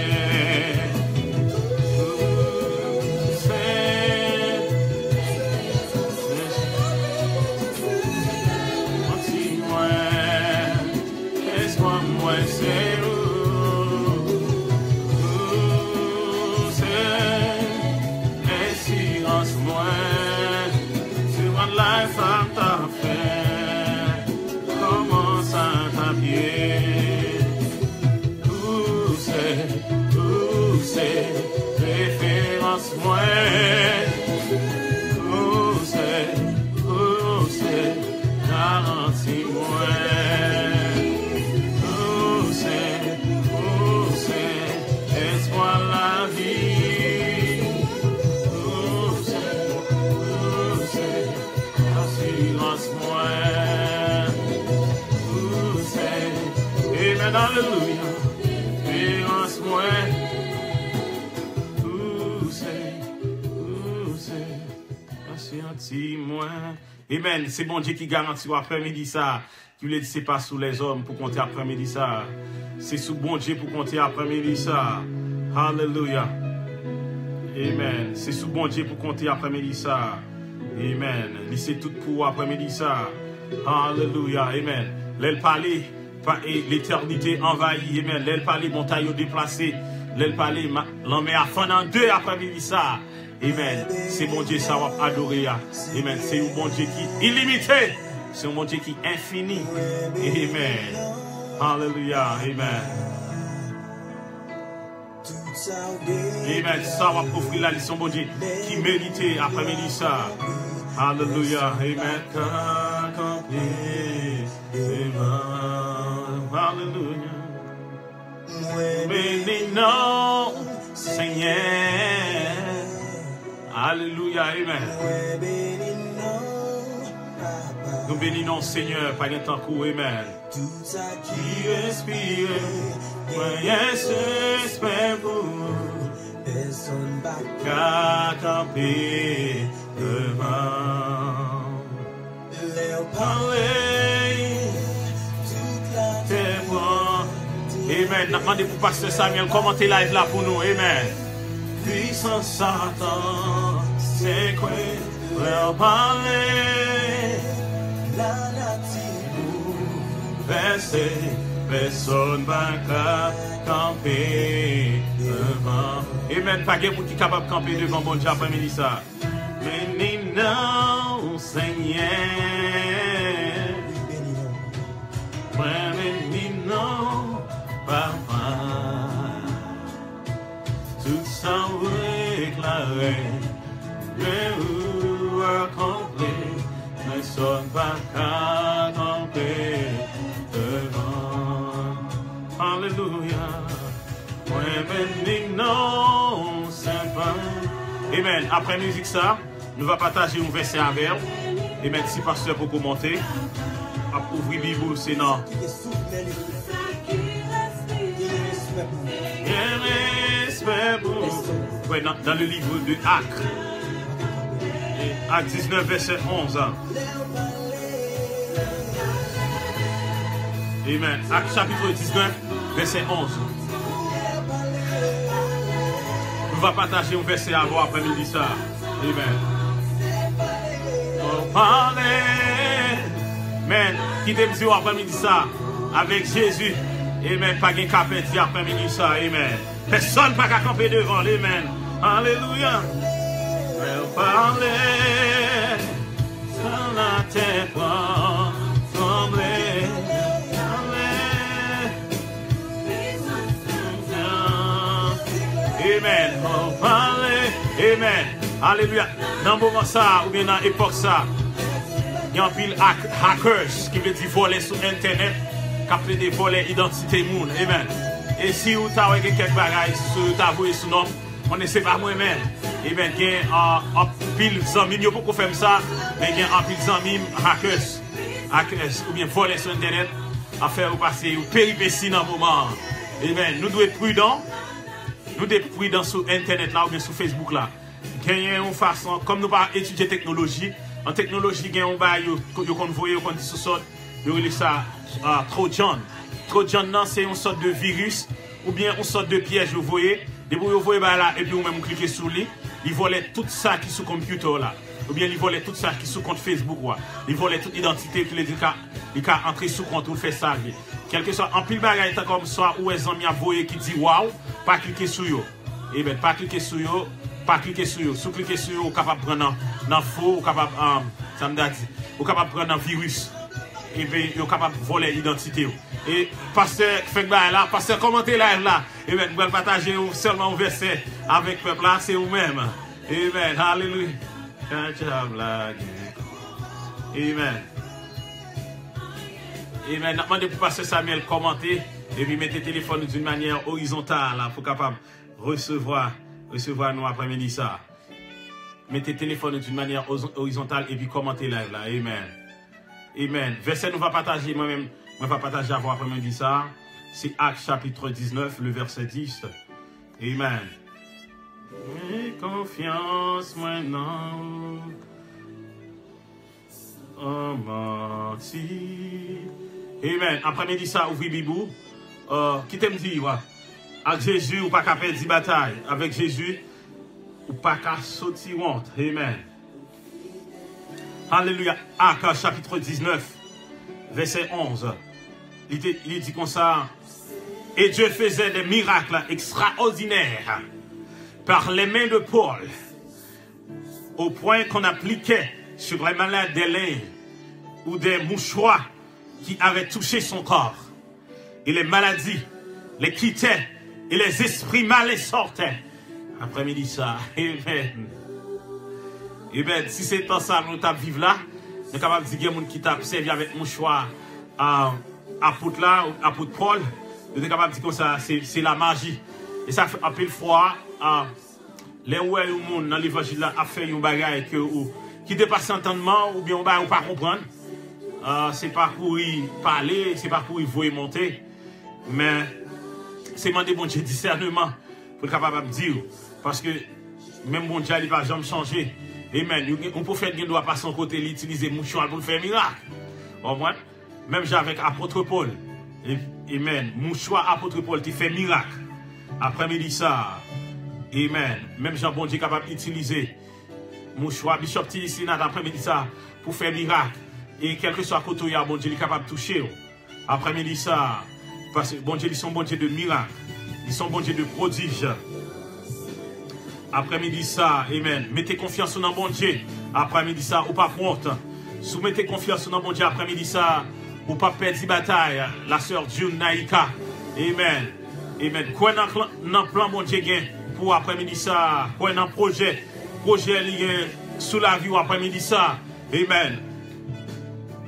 Référence moi, où c'est, garantie moi, où c'est, espoir la vie, où c'est, assurance moi, où c'est, amen, alléluia, espérance moi. Amen. C'est bon Dieu qui garantit après-midi ça. Qui ne c'est pas sous les hommes pour compter après-midi ça. C'est sous bon Dieu pour compter après-midi ça. Alléluia. Amen. C'est sous bon Dieu pour compter après-midi ça. Amen. Laissez tout pour après-midi ça. Alléluia. Amen. L'aile parler, l'éternité envahie. Amen. L'aile parler, montagne déplacée. L'aile parler, l'homme est à fond en deux après-midi ça. Amen. C'est mon Dieu, ça va adorer. Amen. C'est un bon Dieu qui est illimité. C'est un bon Dieu qui est infini. Amen. Alléluia. Amen. Amen. Ça va offrir la licence, bon Dieu, qui mérite après-midi ça. Alléluia. Amen. Alléluia. Bénis non, Seigneur. Alléluia, amen. Nous bénissons Seigneur par le temps court, amen. Tout ça qui respire, moyen s'espère pour personne n'a qu'à camper devant. Leur parler, toute la terre. Amen. Demandez pour Pasteur Samuel commenter live là pour nous, amen. Puissance Satan, c'est quoi leur parler, la nature versée, personne va camper devant. Amen, pas quelqu'un qui est capable de camper devant bon Dieu après-midi ça. Mais non, Seigneur, mais non, Papa. Tout ça éclairé, le ou accompli, ne sonne pas qu'à camper devant. Alléluia. Moi, béni, non, c'est pas. Amen. Après musique, ça, nous allons partager un verset avec vous. Amen. Si pasteur pour commenter, à ouvrir la Bible, c'est non. Ouais, dans le livre de Actes. Actes 19, verset 11. Amen. Actes chapitre 19, verset 11. On va partager un verset avant après-midi ça. Amen. On parlait. Amen. Qui te dit après-midi ça avec Jésus. Amen. Pas de capet dit après-midi ça. Amen. Personne pas qu'à camper devant. Amen. Alléluia. On parlait. Sans la tête tremblée. Amen. On parlait. Amen. Alléluia. Dans le moment ça, ou bien dans l'époque ça, il y a un pile hackers qui veut dire voler sur Internet, qui des voler identité monde. Amen. Et si vous avez quelques bagages sur ta voix sur nom, on ne sait pas moi-même. Amen. Il y a un pile d'amis, il y a beaucoup faire ça, mais il y a un pile d'amis hackers, ou bien voler sur Internet, à faire passer ou péripéties dans le moment. Amen. Nous devons être prudents. Nous devons être prudents sur Internet là ou bien sur Facebook là. Il y a une façon, comme nous pas étudier technologie, en technologie, il y a un bail, qu'on voit, qu'on dit sous il y a ça, Trojan. Trojan, c'est une sorte de virus, ou bien une sorte de piège, vous voyez. Dès que vous voyez là, et puis vous même cliquez sur lui, il volait tout ça qui est sur le computer là. Ou bien il volait tout ça qui est sur compte Facebook. Ouais. Il volait toute identité, qu'il a entré sur compte, ou fait ça. Quel que soit, en pile bagage, comme ça, ou les amis à voyer qui dit waouh, pas cliquer sur eux. Eh bien, pas cliquer sur eux. Pas cliquer sur eux. Si vous cliquez sur eux, vous êtes capable de prendre un faux, vous êtes capable de prendre un virus. Et bien, vous êtes capable de voler l'identité. Et pasteur, fait là, pasteur, commentez live là. Et bien, vous allez partager seulement un verset avec le peuple là, c'est vous-même. Amen. Alléluia. Amen. Amen. Demandez pour pasteur Samuel commenter et puis mettez le téléphone d'une manière horizontale là, pour capable recevoir nous après-midi ça. Mettez le téléphone d'une manière horizontale et puis commentez live là. Amen. Amen. Verset nous va partager moi-même. Moi va partager avant après-midi ça. C'est Actes chapitre 19, le verset 10. Amen. Et confiance maintenant. Oh menti. Amen. Après-midi ça, ouvri Bibou. Qui t'aime dire, ouais. Avec Jésus, ou pas qu'à perdre des batailles. Avec Jésus, ou pas qu'à sortir honte. Amen. Alléluia. Actes chapitre 19, verset 11. Il dit comme ça. Et Dieu faisait des miracles extraordinaires par les mains de Paul, au point qu'on appliquait sur les malades des lèvres ou des mouchoirs qui avaient touché son corps. Et les maladies les quittaient et les esprits mal les sortaient. Après-midi ça, amen. Amen. Si c'est dans ça, nous t'as vivre là, nous sommes capables de dire qu'il y a des gens qui t'a servi avec mouchoir apôtre là, apôtre Paul. Nous sommes capables de dire que ça, c'est la magie. Et ça fait un peu de fois, les ouais ou monde dans l'évangile là a fait un bagage qui dépasse l'entendement ou bien on va pas comprendre. C'est pas pour y parler, c'est pas pour y voir monter, mais c'est demander bon Dieu discernement pour être capable de dire, parce que même bon Dieu il va jamais changer. Amen. On peut faire ne doit pas son côté l'utiliser mouchoir pour faire miracle. Même avec apôtre Paul. Amen. Mouchoir apôtre Paul qui fait miracle. Après-midi ça. Amen. Même Jean bon Dieu capable d'utiliser mouchoir Bishop Tilisina après-midi ça pour faire miracle. Et quel que soit côté il y a bon Dieu il est capable de toucher. Après-midi ça parce que bon Dieu ils sont bon Dieu de miracle. Ils sont bon Dieu de prodige. Après-midi ça, amen. Mettez confiance dans bon Dieu. Après-midi ça, ou pas honte. Soumettez confiance dans bon Dieu. Après-midi ça, ou pas perdre la bataille. La sœur June Naïka. Amen. Amen. Quoi dans le plan bon Dieu pour après-midi ça. Quoi dans le projet lié sous la vie ou après-midi ça. Amen.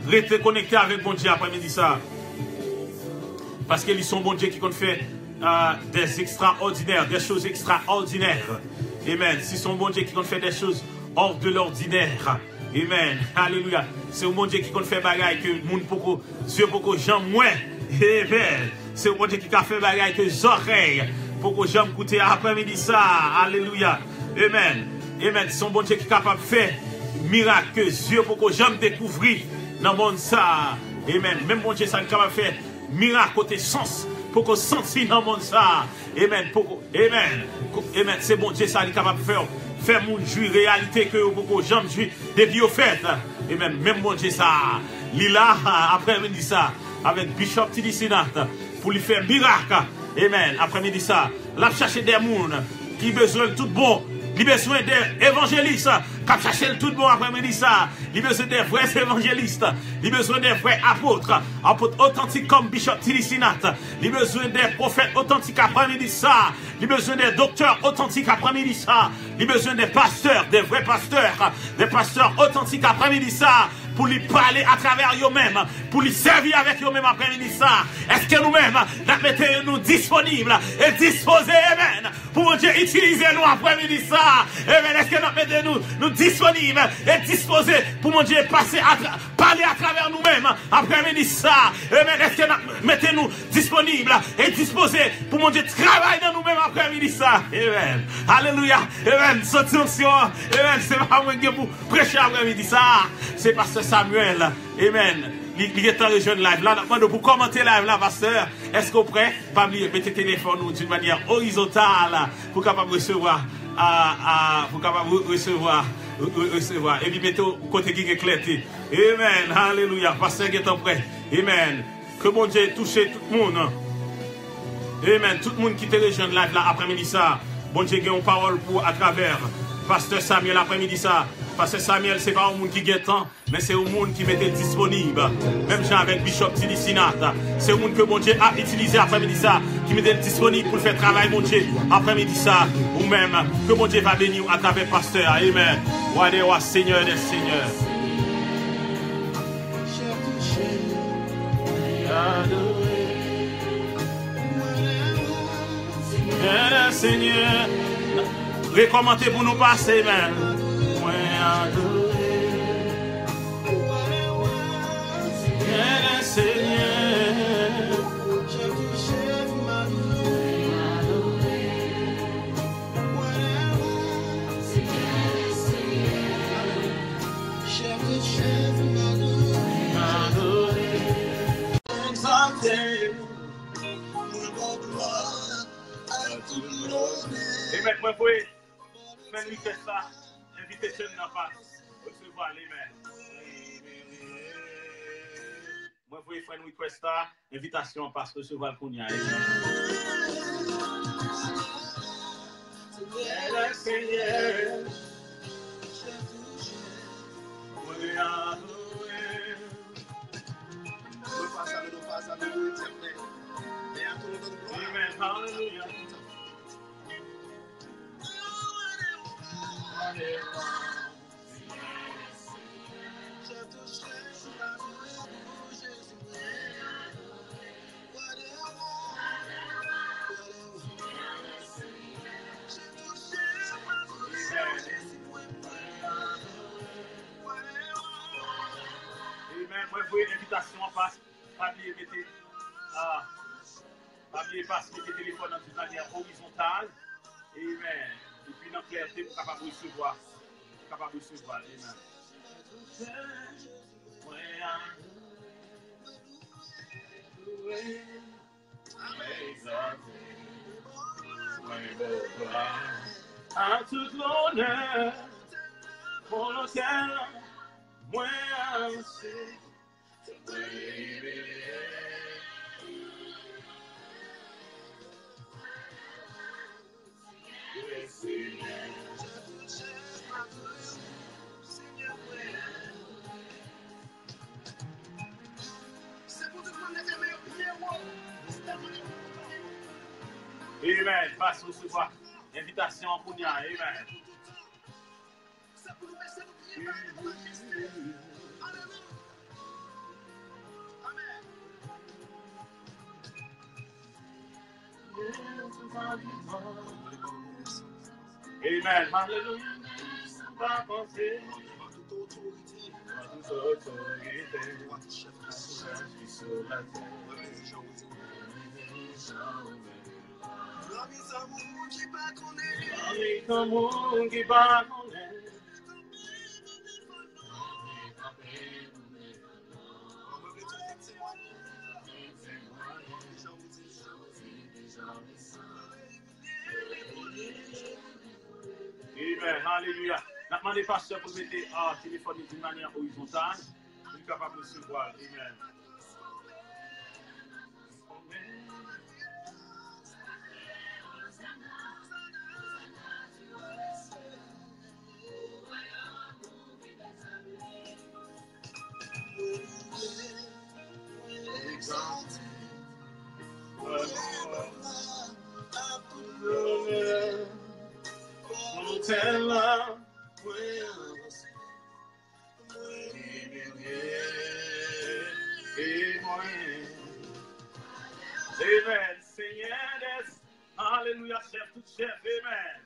Restez connecté avec bon Dieu après-midi ça. Parce qu'ils sont bon Dieu qui compte faire des extraordinaires, des choses extraordinaires. Amen. Si son bon Dieu qui compte faire des choses hors de l'ordinaire. Amen. Alléluia. C'est un bon Dieu qui compte faire bagaille que moun poko, Dieu poko jambe moins. Amen. C'est un bon Dieu qui a fait bagaille que les oreilles poko jambe coûter après-midi ça. Alléluia. Amen. Amen. C'est un bon Dieu qui est capable de faire miracle que Dieu poko jambe découvrir dans le monde ça. Amen. Même bon Dieu ça est capable de faire miracle, côté sens, pour qu'on sente dans le monde ça. Amen. Amen. C'est bon Dieu, ça, il est capable de faire mon jouir réalité que vous jamais jouir depuis au fait. Amen. Même mon Dieu, ça, il là, après, il dit ça, avec Bishop Tidi Sinat, pour lui faire miracle. Amen. Après, il dit ça, là, chercher des gens qui ont besoin de tout bon. Il a besoin des évangélistes qui cherchent le tout bon après-midi ça. Il a besoin des vrais évangélistes. Il a besoin des vrais apôtres. Apôtres authentiques comme Bishop Tidi Sinat. Il a besoin des prophètes authentiques après-midi ça. Il a besoin des docteurs authentiques après-midi ça. Il a besoin des pasteurs, des vrais pasteurs. Des pasteurs authentiques après-midi ça. Pour lui parler à travers eux-mêmes, pour lui servir avec eux-mêmes après-midi ça. Est-ce que nous-mêmes, nous disponibles et disposés, amen, pour Dieu utiliser nous après-midi ça. Amen. Est-ce que nous disponibles et disposés pour mon Dieu parler à travers nous-mêmes après-midi ça. Amen. Est-ce que mettez-nous disponibles et disposés pour mon Dieu travailler dans nous-mêmes après-midi ça. Amen. Alléluia. Amen. Attention. Amen. C'est pas moi qui pour prêcher après-midi ça. C'est parce que Samuel, amen, il est en région live. Là, pour commenter live, là, pasteur, est-ce qu'on prêt? Pas oublier, mettez le téléphone d'une manière horizontale pour capable recevoir, pour capable recevoir. Et puis mettez au côté qui est éclaté. Amen, alléluia, pasteur qui est en prêt. Amen. Que mon Dieu touche tout le monde. Amen. Tout le monde qui est en région live, là, après-midi ça. Bon Dieu, il y a une parole pour à travers. Pasteur Samuel, après-midi ça. Pasteur Samuel, ce n'est pas un monde qui gagne temps, mais c'est un monde qui mettait disponible. Même genre avec Bishop Tidi Sinat. C'est un monde que mon Dieu a utilisé après-midi ça, qui mettait disponible pour faire travail, mon Dieu, après-midi ça. Ou même que mon Dieu va bénir à travers pasteur. Amen. Roi des rois, Seigneur des seigneurs. Seigneur, recommentez pour nous passer, amen. Et maintenant, vous pouvez faire lui faire ça. Invitation n'a pas recevoir les mains. Moi, vous pouvez faire une request ça. Invitation passe recevoir le Kounia. Amen. Hallelujah. Amen. Moi, vous invitation en passe. Pas oublier mettez pas oublier passer le téléphone dans une manière horizontale. Amen. Et puis dans clarté pour capable recevoir. Capable recevoir. Amen. À tout l'honneur pour lequel moi c'est. Amen. Passe recevoir invitation en Kounia. Amen. Amen. Hallelujah. Pas penser. Toute autorité. Amen. Alléluia. N'a demandé pasteur pour mettre un téléphone d'une manière horizontale. Il est capable de recevoir. Amen. Amen. Seigneur, Alléluia, chef, tout chef. Amen.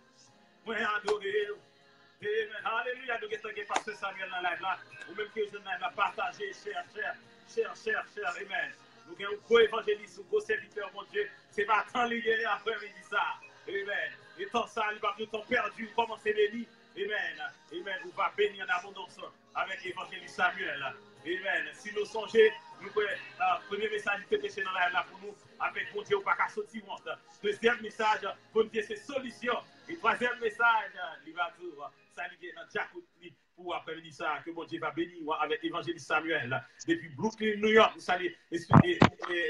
Moi, adoré. Amen. Alléluia. Nous avons pasteur Samuel dans la live là. Ou même que je n'ai partagé, cher. Amen. Nous avons un gros évangéliste, un gros serviteur, mon Dieu. C'est pas tant lié après-midi ça. Amen. Et tant ça, il va tout temps perdu. Comment c'est béni. Amen. Amen. Vous va bénir en abondance avec l'évangéliste Samuel. Amen. Si nous songeons, nous pouvons, premier message que prêché dans la live là pour nous, avec mon Dieu, ou pas qu'à sortir honte. Deuxième message, pour nous dire c'est solution. Et troisième message, il va tout, ça lié dans Jacques pour après-midi ça, que mon Dieu va bénir avec l'évangéliste Samuel. Depuis Brooklyn, New York, vous savez,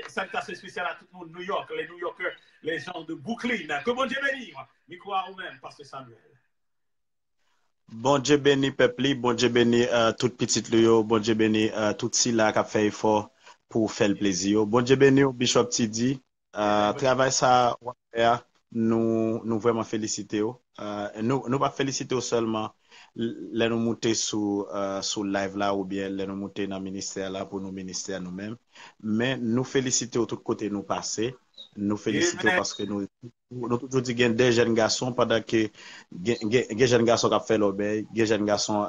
salutations spéciales à tout le monde, New York, les New Yorkers, les gens de Brooklyn. Que mon Dieu bénisse, mais quoi ou même, Pasteur Samuel. Bon Dieu béni peuple, bon Dieu béni toute petite Lio, bon Dieu béni tout si là qui a fait effort pour faire le plaisir. Bon Dieu béni au Bishop Tidi, travail ça nous vraiment féliciter. Nous pas féliciter seulement les nous monter sur live là ou bien les nous monter dans le ministère là pour nous ministère nous-mêmes, mais nous féliciter au tout côté nous passer. Nous félicitons parce que nous toujours dit qu'il y a des jeunes garçons pendant que des jeunes garçons qui ont fait l'obéi, des jeunes garçons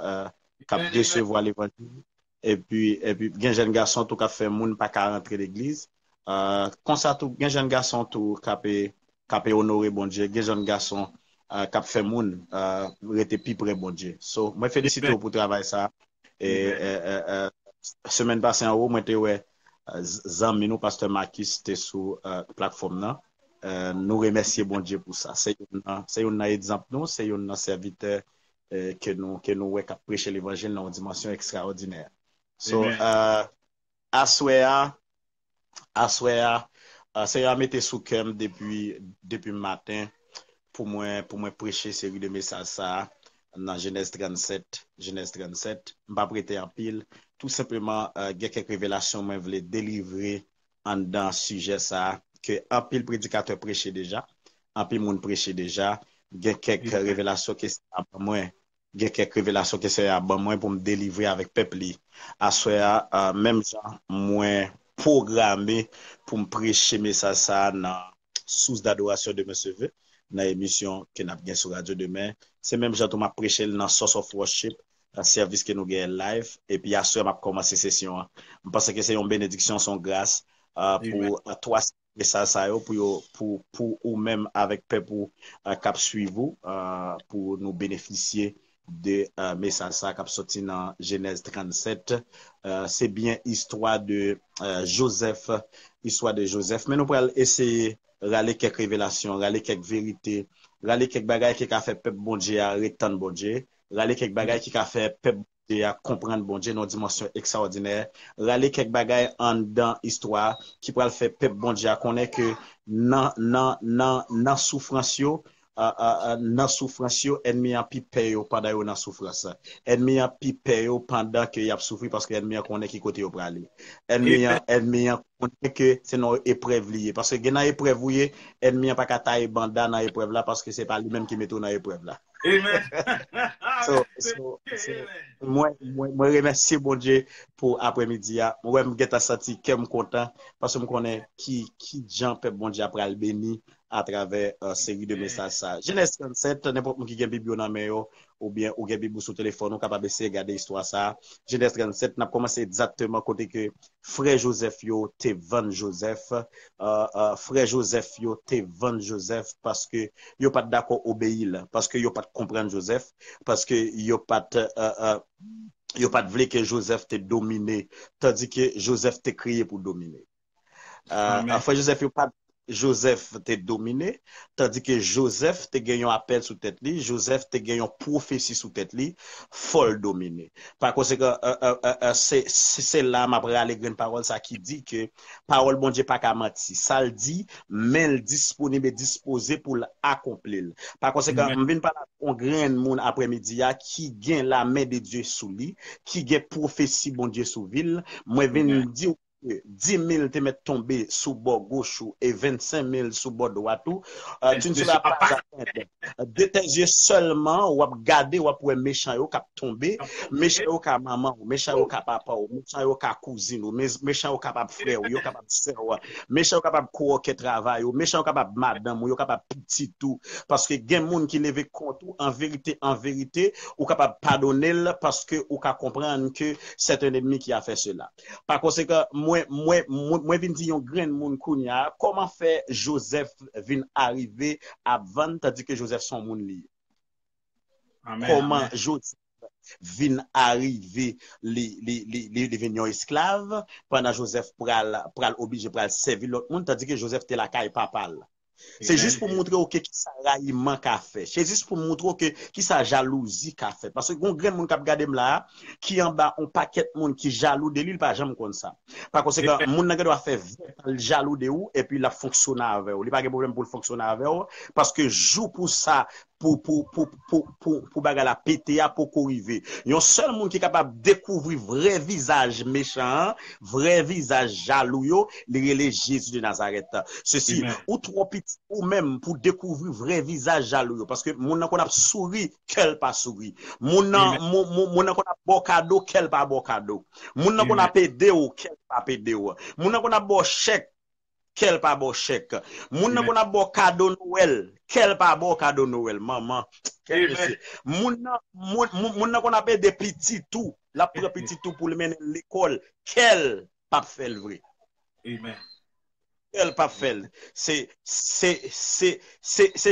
qui ont recevoir l'évangile et puis des jeunes garçons tout qui ont fait moun pas qu'à rentrer l'église. Comme ça tout des jeunes garçons tout qui ont honoré bon Dieu, des jeunes garçons qui ont fait moun rester plus près bon Dieu. So moi félicite pour travail ça et semaine passée en haut moi était ouais Zami nous pasteur Marquis était sur plateforme là. Nous remercions bon Dieu pour ça. C'est un exemple nous, c'est un serviteur que nous ouais qui prêcher l'évangile dans une dimension extraordinaire. So assoya c'est à mettre sous cœur depuis matin pour moi prêcher série de messages ça dans Genèse 37, m'pas prêter en pile. Tout simplement, il y a quelques révélations que je voulais délivrer dans ce sujet ça, que un pile prédicateur prêchait déjà, un pile monde prêchait déjà, il y a quelques révélations que c'est à moi, il y a quelques révélations que c'est à moi pour me délivrer avec peuple. À ce même genre, moi programmé pour me prêcher message ça dans source d'adoration de Monsieur V, dans l'émission que nous avons bien sur Radio Demain. C'est même genre m'a prêché dans Source of Worship. Un service que nous gagnons live et puis à ce m'a commencé session parce que c'est une bénédiction son grâce pour toi message ça pour ou même avec pour cap suivre pour nous bénéficier de message ça cap sorti dans Genèse 37 c'est bien histoire de Joseph mais nous pourrons essayer râler quelques révélations râler quelques vérités râler quelques bagages qui a fait peuple bon Dieu à retendre bon Dieu râler quelques bagages qui a fait peuple à comprendre bon Dieu dans une dimension extraordinaire râler quelques bagages en dans histoire qui pourrait faire peuple bon Dieu à connaître que dans souffrance yo dans souffrance yo ennemi a pi payo pendant yo dans souffrance ennemi a pi payo pendant que y a souffrir parce que ennemi a connaît qui côté yo pour aller ennemi a connaît que c'est non épreuve lié parce que dans épreuve lié ennemi a pas ka tailler banda dans épreuve là parce que c'est pas lui même qui met dans épreuve là. Amen. Moi remercie bon Dieu pour après-midi. Moi me get senti que me content parce que me connais qui Jean peuple bon Dieu après le béni à travers série de messages ça. Genèse 37 n'importe qui gagne bible dans main ou bien ou gagne bible sur téléphone ou capable de regarder histoire ça. Genèse 37 n'a commencé exactement côté que frère Joseph yo te vend Joseph frère Joseph yo te vend Joseph parce que yo pas d'accord obéir parce que yo pas comprendre Joseph parce que yo pas voulu que Joseph te domine tandis que Joseph te créé pour dominer frère Joseph Joseph te dominé, tandis que Joseph te gagné un appel sous tête li, Joseph te gagné une prophétie sous tête li, folle dominé. Par conséquent, c'est là ma aller une parole ça qui dit que parole bon Dieu pas qu'à mentir. Ça le dit, mais elle disponible et disposé pour l'accomplir. Par conséquent, je viens pas on grain monde après-midi qui gagne la main de Dieu sous lui, qui gagne prophétie bon Dieu sous ville. Moi viens dire 10 000 te mettre tomber sous bord gauche et 25 000 sous bord droit tout, tu ne seras pas atteindre. De tes yeux seulement, ou regarder, ou pour méchant yo cap tomber, méchant yo ka maman, méchant yo ka papa, méchant yo ka cousine, méchant yo capable frère, yo capable sœur, méchant yo capable coquet travail, méchant yo capable madame, yo capable petit tout, parce que gen moun qui leve compte en vérité, ou capable pardonner parce que ou ka comprendre que c'est un ennemi qui a fait cela. Par conséquent, moi vin di yon grand moun kounya, comment fait Joseph vin arriver à vendre tandis que Joseph son moun li? Comment Joseph vin arriver li vin yon esclave pendant Joseph pral obligé pral servir l'autre monde tandis que Joseph te la caille papal. C'est juste pour montrer que qui ça raillement qu'a fait. C'est juste pour montrer que qui ça jalousie qu'a fait. Parce que gon grand monde k'ap gade là qui en bas on paquet monde qui jaloux de lui, il pas jamais comme ça. Par conséquent, monde n'a doit faire jaloux de ou et puis la fonctionner avec ou. Il pas de problème pour fonctionner avec ou parce que joue pour ça pour bagarre la PTA pour arriver. Yon seul monde qui est capable de découvrir vrai visage méchant, vrai visage jaloux yo, les Jésus de Nazareth. Ceci ou trop petit ou même pour découvrir vrai visage jaloux yo parce que mon qu'on a souri qu'elle pas souri. Mon qu'on a bon cadeau qu'elle pas bon cadeau. Mon qu'on a pédé ou qu'elle pas pédé ou. Mon qu'on a bon chèque quel pas bon chèque. Moun nan qu'on a bon cadeau Noël, quel pas bon cadeau Noël, maman. Moun nan qu'on a des petits tout, la pour petit tout pour le mener à l'école, quel pas fait le vrai. Amen. Quel pas fait. C'est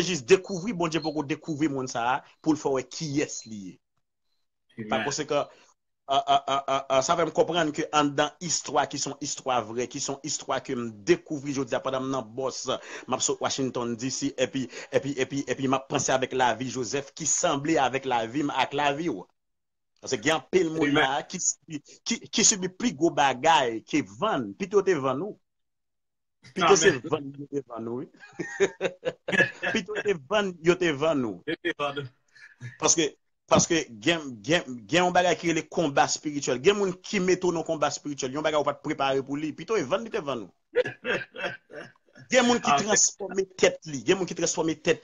juste découvrir bon Dieu pour découvrir mon ça pour le faire qui est lié. Par conséquent ça va me comprendre que en dans histoire qui sont histoire vraies qui sont histoire que me découvrir je dis pendant mon boss m'a Washington DC et puis m'a pensé avec la vie Joseph qui semblait avec la vie parce que gen pile moun là qui subit plus gros bagaille qui vend plutôt te vend nous plutôt c'est vend nous plutôt te vend nous parce que gen on bagay qui est le combat spirituel gen moun qui met dans combat spirituel yon bagay ou pas préparer pour lui plutôt vendre nous gen moun qui transformer tête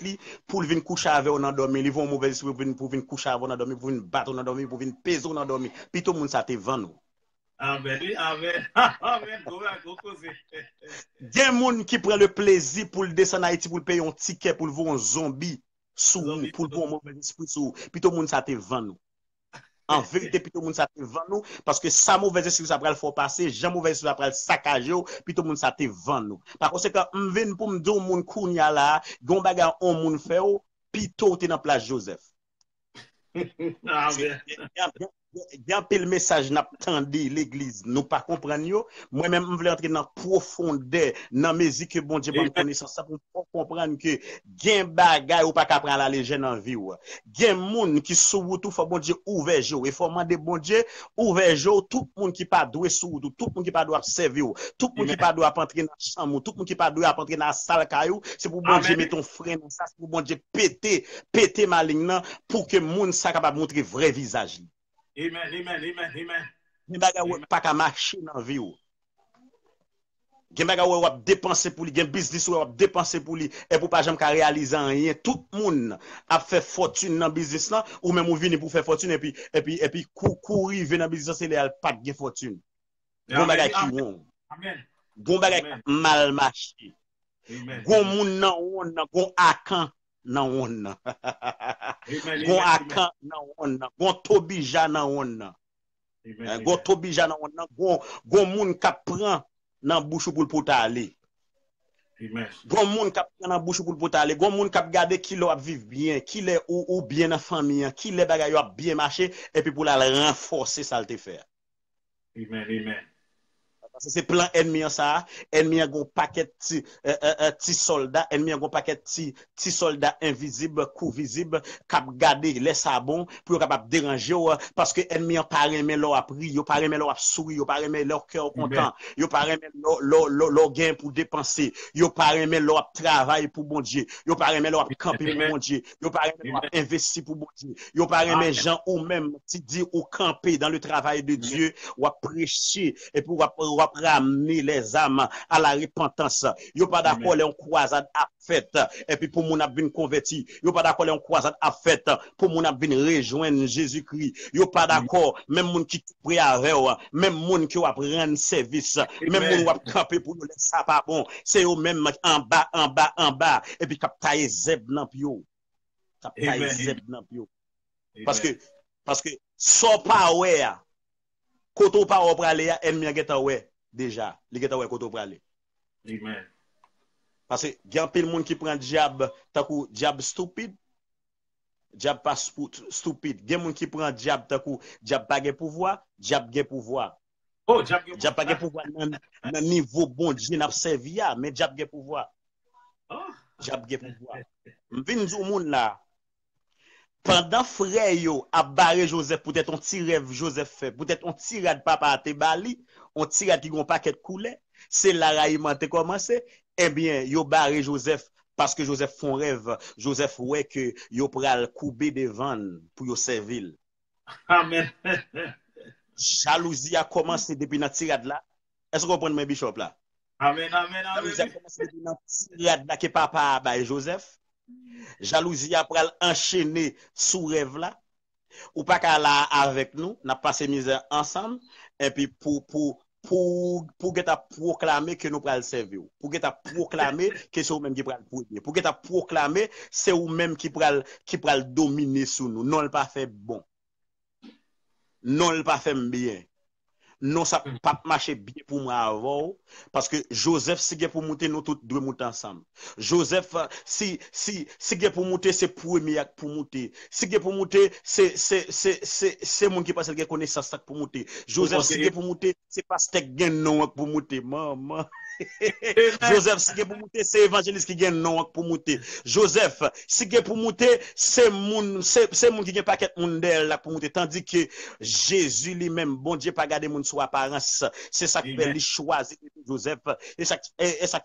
li pour venir coucher avec on endormi ils vont mauvais pour venir coucher avec on endormi pour venir battre on endormi pour venir peser on endormi plutôt moun ça te vend nous amen amen gen moun qui prend le plaisir pour le descendre en Haïti pour payer un ticket pour voir un zombie sous pour le bon mauvais esprit sous plutôt moun ça te vend nous en vérité plutôt moun ça te vend nous parce que ça mauvais esprit ça pral faut passer Jean mauvais esprit ça pral saccager plutôt moun ça te vend nous par conséquent m'vinn pour me dire moun kounya là gon bagarre on moun fait plutôt t'es dans place Joseph amen il y a pile message n'a tendé l'église nous pas comprendre yo moi même je voulais entrer dans profondeur dans musique que bon Dieu bonne connaissance ça pour comprendre que gen bagay ou pas qu'à prendre la légende en vie ou gen moun qui sou tout faut bon Dieu ouvert jo et faut demander bon Dieu ouvert jo tout monde qui pas doué sou tout monde qui pas doit servir tout monde qui pas doit entrer dans chambre tout monde qui pas doit entrer dans salle caillou c'est pour bon Dieu mettre ton frein dans ça c'est pour bon Dieu péter malignan pour que moun ça capable montrer vrai visage. Amen. Gen bagay pas ka marcher dans vie ou. Gen bagay ou dépenser pour lui, gen business ou dépenser pour lui et pour pas jamais ka réaliser rien. Tout monde a fait fortune dans business là ou même ou vini pour faire fortune et puis courir dans business c'est là pas de fortune. Gon bagay qui won. Amen. Gon bagay mal marché. Gon moun nan on gon akan nan on gon akan nan on gon tobija nan on gon tobija nan on gon moun k'ap pran nan bouche pour aller gon moun k'ap pran nan bouche pour aller gon moun k'ap garder qui l'a vivre bien qui l'est ou bien dans famille qui les bagay a bien marché et puis pour la renforcer ça le te faire amen Parce que c'est plan ennemi en ça, ennemi a gon paquet ti soldats, ennemi a gon paquet ti soldats invisibles, coup visible, cap garder les sabons pour capable déranger parce que ennemi a pas remet leur appris, yo pas remet leur sourire, yo pas remet leur cœur content, yo pas remet leur gain pour dépenser, yo pas remet leur travail pour bon Dieu, yo pas remet leur camper pour bon Dieu, yo pas remet leur investir pour bon Dieu, yo pas remet gens ou même si dit ou camper dans le travail de Dieu, ou prêcher et pour ramener les âmes à la repentance. Yo pas d'accord les croisade à fait et puis pour mon a bien converti. Yo pas d'accord les croisade à fait pour mon a bien rejoindre Jésus-Christ. Yo pas d'accord même moun qui prêt avec même moun qui va prendre service, même moun va camper pour nous ça pas bon. C'est eux même en bas et puis cap tailler zeb nan pio. Cap tailler zeb nan pio. Parce que so pas ouais koto pa ou prale ya ennemi a geta ouais déjà li geta ouais koto prale. Amen. Parce que gen pile moun qui prend diable takou diable stupide, diable pas stupide, gen moun qui prend diable takou diable pas gen pouvoir, diable gen pouvoir. Oh, diable pas gen pouvoir nan niveau bon Dieu n'a servi ya, mais diable gen pouvoir. Oh, diable gen pouvoir. M'vin di moun là pendant frère yo a barré Joseph, peut-être on petit rêve Joseph fait, peut-être on tirade papa a te bali, on tirade qui gon paquet coulé, c'est la raillement te commencé, eh bien yo barré Joseph parce que Joseph font rêve, Joseph ouais que yo pral couper devant pour yo servir. Amen. Jalousie a commencé depuis dans tirade là. Est-ce que vous comprenez mes bishop là? Amen. Jalousie a commencé depuis dans tirade là que papa a barré Joseph. Jalousie a pral enchaîner sous rêve là ou pas qu'à là avec nous n'a passé misère ensemble et puis pour proclamer que nous pral servir pour proclamer que c'est vous même qui pral pour proclamer c'est vous même qui pral dominer sur nous non le pas fait bon non le pas fait bien non ça pas marcher bien pour moi avant parce que Joseph si pour monter nous tous deux monter ensemble Joseph si pour monter c'est premier pour monter si pour monter c'est monde qui passe qui connaissance ça pour monter Joseph si pour monter c'est pas gain non pour monter maman Joseph si pour monter c'est évangéliste qui gagne non pour monter Joseph si pour monter c'est monde qui gagne paquet monde là pour monter tandis que Jésus lui-même bon Dieu pas garder monde sur apparence c'est ça qui fait lui choisir Joseph et ça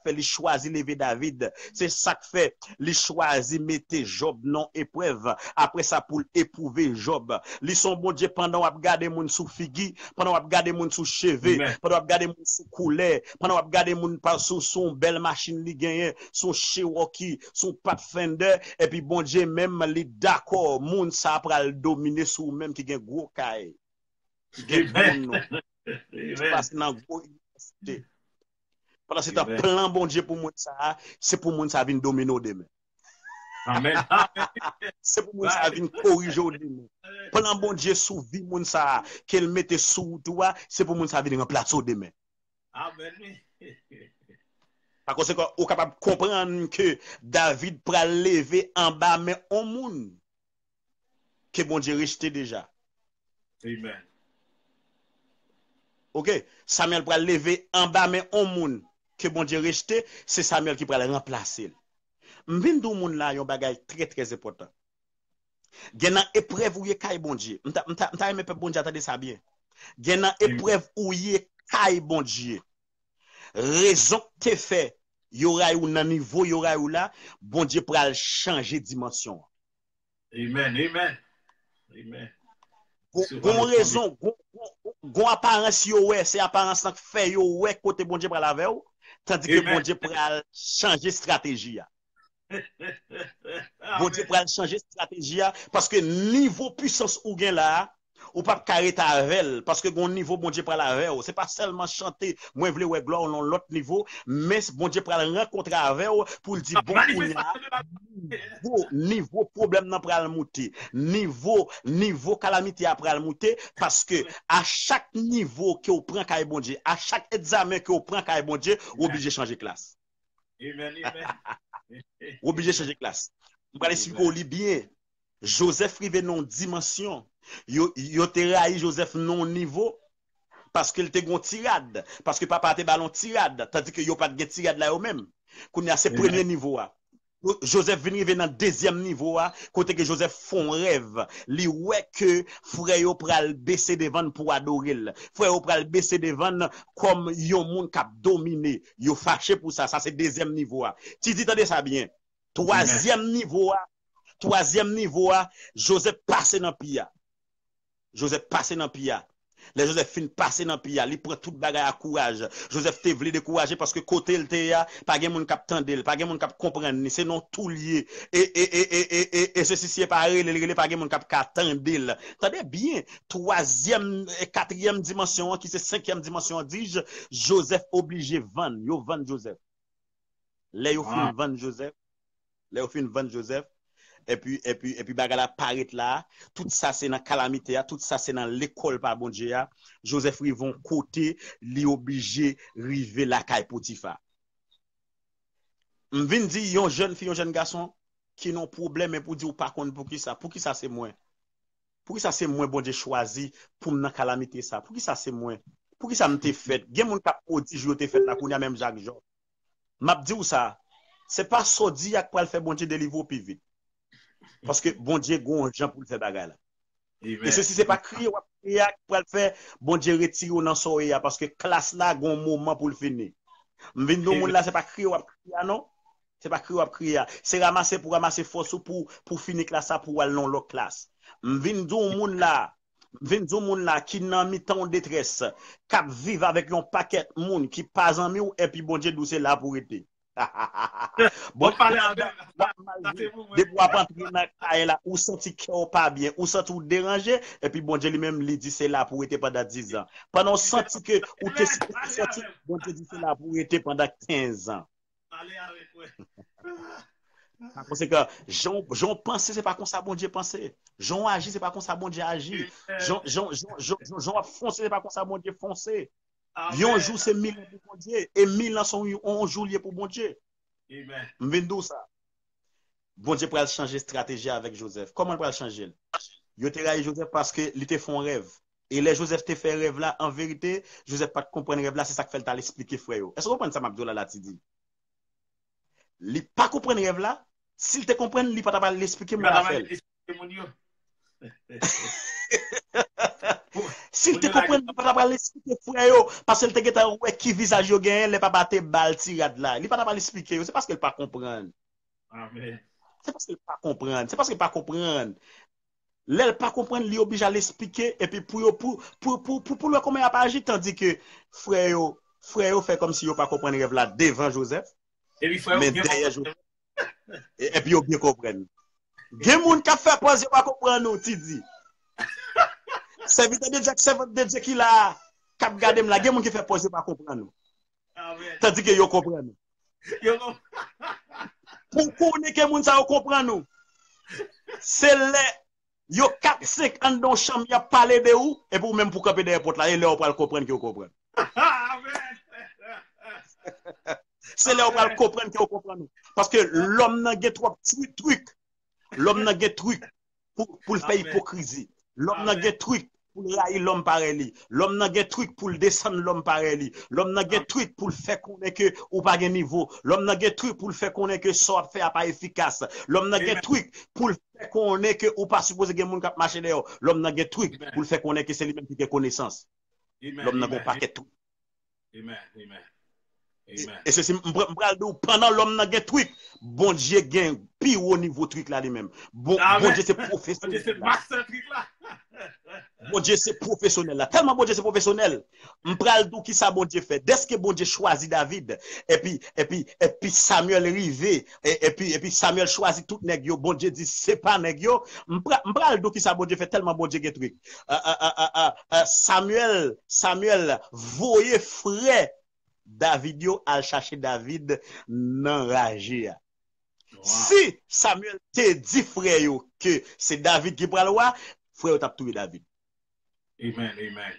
fait lui choisir lever David c'est ça qui fait lui choisir mettre Job non épreuve après ça pour éprouver Job lui son bon Dieu pendant à garder monde sous figui pendant à garder monde sous cheveux pendant à garder monde sous couleur pendant à garder moun par son belle machine li gagne son Cherokee son Pathfinder et puis bon Dieu même li d'accord moun ça pral dominer sous même qui gagne gros caille qui gagne bon parce dans gros université pendant c'est un plan bon Dieu pour moun ça c'est pour moun ça vinn dominer demain amen c'est pour moun ça vinn corriger demain plan bon Dieu sous vie moun ça qu'elle mette sous toi c'est pour moun ça vinn remplacer demain amen. Par conséquent, on est capable de comprendre que David pral lever en bas, mais on moun que bon Dieu rejeté déjà. Amen. Ok, Samuel pral lever en bas, mais on moun que bon Dieu rejeté, c'est Samuel qui pral remplacer. M'vin dou moun là yon bagay très très important. Gen nan épreuve ou ye kay bon Dieu. M'ta aimé bon Dieu attendez ça bien. Gen nan épreuve ou ye kay bon Dieu. Raison te fait y aura ou nan niveau y aura ou là bon Dieu pral changer dimension. Amen. Gon raison gon apparence yo ouais c'est apparence qui fait yo ouais côté bon Dieu pral avec ou tandis que bon Dieu pral changer stratégie. Bon Dieu pral changer stratégie parce que niveau puissance ou gen là ou pas carré avec parce que bon niveau bon Dieu pral avec c'est pas seulement chanter moi vle ouais gloire dans l'autre niveau mais bon Dieu pral rencontrer avec pour dire bon niveau problème nan pral monter niveau calamité a pral monter parce que à chaque niveau que on prend kay bon Dieu à chaque examen que on prend kay bon Dieu obligé changer classe. Amen. Obligé changer classe. On va expliquer au bien. Joseph rive non dimension. Yo te raï Joseph non niveau. parce qu'il te gon tirade, parce que papa te ballon tirade, tandis que yo pas de tirade là eux même. Qu'on y a ce premier niveau. Joseph vient dans deuxième niveau, côté que Joseph font rêve, li ouais que frère yo pral baisser devant pour adorer, frère yo pral baisser devant comme yon moun k'ap dominer, yo fâché pour ça, ça c'est deuxième niveau. Tu dis tendez ça bien. Troisième niveau, Joseph passe dans pia. Joseph passe dans pia. Les Joseph fin passer dans pia, il prend toute bagaille à courage. Joseph te voulait décourager parce que côté le te ya, pas gen moun k'ap tendel, pas gen moun k'ap comprendre, c'est non tout lié. Et ceci c'est pareil, le pas gen moun k'ap tendel. Tendez bien, troisième et quatrième dimension qui c'est cinquième dimension dis-je, Joseph obligé vendre, yo vendre Joseph. Là yo fin vendre Joseph. Là yo fin vendre Joseph. Et puis bagala paraît là, tout ça c'est dans calamité, tout ça c'est dans l'école par bon Dieu. Joseph Rivon côté, li obligé river la caille Potiphar. M'vin di yon jeune fille, yon jeune garçon qui n'ont problème mais pour dire ou pas contre pour qui ça c'est moi. Pour qui ça c'est moi bon Dieu choisi pour dans calamité ça. Pour qui ça c'est moi. Pour qui ça m'te fait. Gen moun k'ap odi jou te fait là qu'on y a même Jacques Jean. M'a dit ou ça, c'est pas sodi yak pour le faire bon Dieu délivrer plus vite. Parce que bon Dieu gon gens pour le faire bagarre là. Et ceci c'est pas crier ou crier pour le faire bon Dieu retire dans soya parce que classe là gon moment pour le finir. M'vinn do moun là c'est pas crier ou crier non. C'est pas crier ou crier, c'est ramasser pour ramasser force pour finir classe ça pour aller dans l'autre classe. M'vinn do moun là qui nan mi-temps détresse, cap vivre avec un paquet moun qui pas en mieux et puis bon Dieu douce là pour être. Bon, parler avec des bois pas entrer là ou senti cœur pas bien ou senti ou dérangé et puis bon Dieu lui-même lui dit c'est là pour être pendant 10 ans pendant senti que ou te senti bon Dieu dit c'est là pour être pendant 15 ans. Parce que Jean pense c'est pas comme ça bon Dieu penser. Jean agit c'est pas comme ça bon Dieu agit. Jean fonce c'est pas comme ça bon Dieu foncer. Yon jour c'est 1000 ans pour bon Dieu et 1000 ans sont un jour lié pour bon Dieu. Amen. M'vendo ça. Bon Dieu pour changer stratégie avec Joseph. Comment il va changer? Yo te raille Joseph parce que il te font rêve. Et les Joseph te fait rêve là en vérité, Joseph pas comprendre rêve là, c'est ça que fait t'a l'expliquer frère. Est-ce que vous comprenez ça Mabdoula là tu dit? Li pas comprendre rêve là, s'il te comprend, li pas t'a l'expliquer mon affaire. S'il te comprend, il pas l'expliquer frère parce qu'il te geta ouais qui visage yo gagne, il pas battre balle tirade là. Il pas l'expliquer, c'est parce qu'il pas comprendre. Amen. C'est parce qu'il pas comprendre, c'est parce qu'il pas comprendre. L'elle pas comprendre, li oblige à l'expliquer et puis pour le comment il a pas agi tandis que frère fait comme si yo pas comprendre rêve là devant Joseph. Et puis frère derrière Joseph. Et puis yo bien comprendre. Gen moun ka fait pause pas comprendre nous, ti di. Serviteur de Dieu qui là, cap gade la, gen moun qui fait pause pas comprendre nous. Amen. Tandis que yo comprendre. Pour connaître que moun ça comprendre nous. C'est les yo 4-5 ans dans chambre y a parlé de ou et pour même pour camper derrière porte là et là on va comprendre que vous comprenez. C'est là on va comprendre que vous comprenez parce que l'homme n'a pas trop truc. L'homme n'a pas truc pour le faire hypocrisie. L'homme n'a pas truc pour railler l'homme pareil. L'homme n'a pas truc pour descendre l'homme pareil. L'homme n'a pas truc pour le faire connaître que ou pas de niveau. L'homme n'a pas truc pour le faire connaître que ça fait pas efficace. L'homme n'a pas truc pour le faire connaître que ou pas supposé que moun k'ap marcher dehors. L'homme n'a pas truc pour le faire connaître que c'est lui-même qui a connaissance. L'homme n'a pas paquet tout. Amen. Amen. Et c'est pendant l'homme n'a pas truc, bon Dieu gagne pire au niveau truc là lui-même. Bon Dieu c'est professionnel. C'est master truc là. Bon Dieu c'est professionnel là. Tellement bon Dieu c'est professionnel. M'pral dou qui ça bon Dieu fait. Dès que bon Dieu choisit David et puis Samuel rivé et puis Samuel choisit tout nèg yo, bon Dieu dit c'est pas nèg yo. M'pral dou qui ça bon Dieu fait tellement bon Dieu gagne truc. Samuel voyez frère David yo al chercher David nan rage. Wow. Si Samuel te dit frère yo que c'est David qui prend le roi, frère yo t'a tué David. Amen, amen.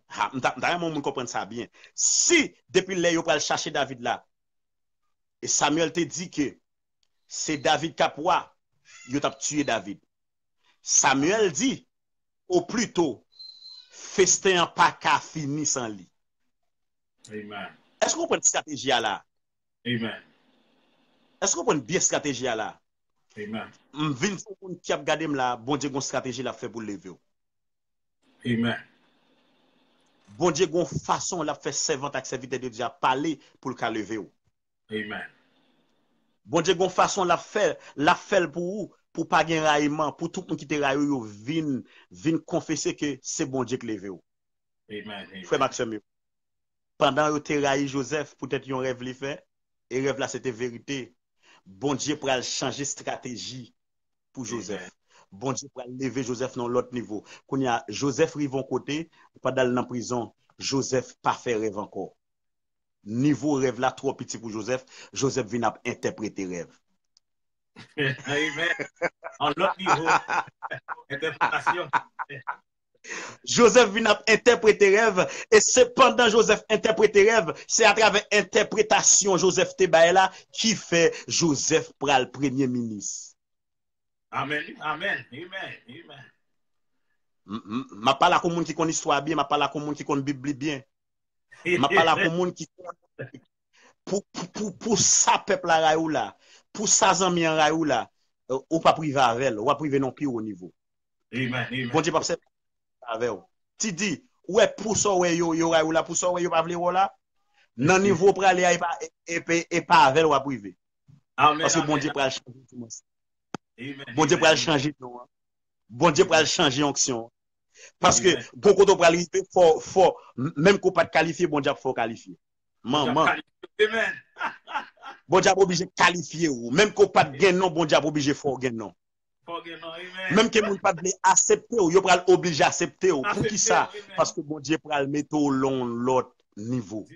Ha, m'ta moun comprendre ça bien. Si depuis là yo pral chercher David là et Samuel te dit que c'est David qui a roi, yo t'a tué David. Samuel dit au plus tôt festin pas qu'à fini sans lui. Amen. Est-ce qu'on prend une stratégie là? Amen. Est-ce qu'on prend une bien stratégie là? Amen. M'vin pour qui a regardé là, bon Dieu gon stratégie la fait pour lever. Amen. Bon Dieu gon façon la fait servante avec serviteur de Dieu à parler pour le cas lever. Amen. Bon Dieu gon façon la fait pour pas gen raillement, pour tout le monde qui te raille yo vin confesser que c'est bon Dieu qui lever. Amen. Frère Maxime, pendant yo te raille Joseph, peut-être yon rêve li fait et rêve là c'était vérité. Bon Dieu pour changer stratégie pour Joseph. Bon Dieu pour lever Joseph dans l'autre niveau. Quand y a Joseph rivon côté, pas dans la prison, Joseph pas fait rêve encore. Niveau rêve là trop petit pour Joseph, Joseph vient interpréter rêve. Amen. En l'autre niveau, interprétation. Joseph vient interpréter rêve et c'est pendant Joseph interpréter rêve, c'est à travers interprétation Joseph Tebaela qui fait Joseph pral premier ministre. Amen. Amen. Amen. Amen. Ma pas là comme monde qui connaît histoire bien, ma pas là comme monde qui connaît Bible bien. Ma pas là comme monde qui pour ça peuple la raïou là, pour ça zami en raïou là, ou pas privé avec, ou pas privé non plus au niveau. Amen. Amen. Bon Dieu pas avec ou. Tu dis ouais pour ça ouais yo raïou là, pour ça ouais yo pas vle là. Nan niveau pour aller et pas avec ou privé. Amen. Parce que bon Dieu pour changer. Amen. Bon Dieu pour changer non. Bon Dieu pour changer onction. Parce que bon côté pour arriver faut même qu'on pas qualifié bon Dieu faut qualifier. Maman. Amen. Bon Dieu obligé de qualifier ou même qu'on pas gain non bon Dieu obligé fort gain non. Même que moun pas accepter ou yo pral obligé accepter ou pour qui ça parce que bon Dieu pral mettre au long l'autre niveau.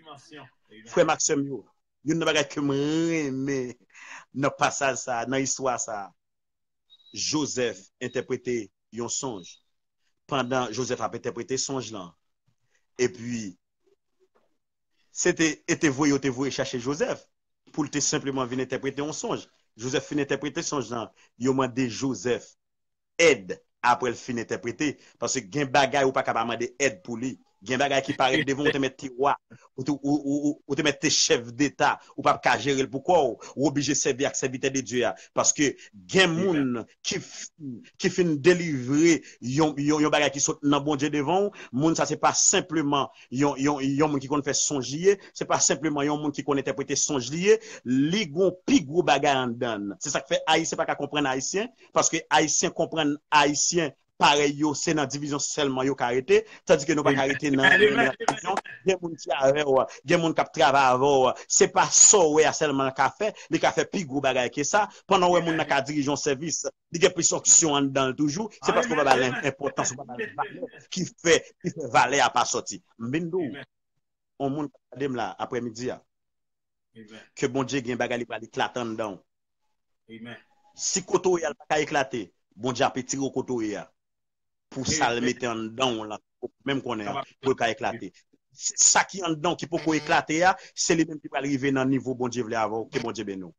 Frère Maxime yo, yon ne bagay que m'aimer dans passage ça, dans histoire ça. Joseph interprété un songe. Pendant Joseph a interprété songe là. Et puis c'était voyé chercher Joseph pour te simplement venir interpréter un songe. Joseph fin interpréter songe là. Yo mandé Joseph aide après le fin interpréter parce que gen bagay ou pas capable demander aide pour lui. Gen bagay qui paraît devant te mettre roi ou te mettre chef d'état ou pas ka gérer pourquoi ou obligé servir avec serviteur de Dieu parce que gen moun qui fin délivrer yon bagay qui saute dans bon Dieu devant moun ça c'est pas simplement yon moun qui connaît faire songier, c'est pas simplement yon moun qui connaît interpréter songier, li gon pi gros bagay en dedans. C'est ça que fait haïtien pas comprendre haïtien parce que haïtien comprendre haïtien pareil yo c'est dans division seulement yo arrêté tandis que nous pas arrêté dans division gen moun qui avec gen moun qui travaille avec c'est pas ça ouais seulement qu'a fait les qu'a fait plus gros bagay que ça pendant ouais moun n'a diriger un service il y a plus sanction en dedans toujours c'est parce qu'on va pas l'importance qui fait valeur à pas sorti mbindo on moun dem là après-midi que bon Dieu gen bagay li pa éclatant dedans amen si koto y a pas éclater bon Dieu a petit koto y a pour ça le mettre en dedans là même qu'on est pour qu'à éclater ça qui en dedans qui peut éclater c'est les mêmes qui va arriver dans niveau bon Dieu voulait avoir que bon Dieu ben nous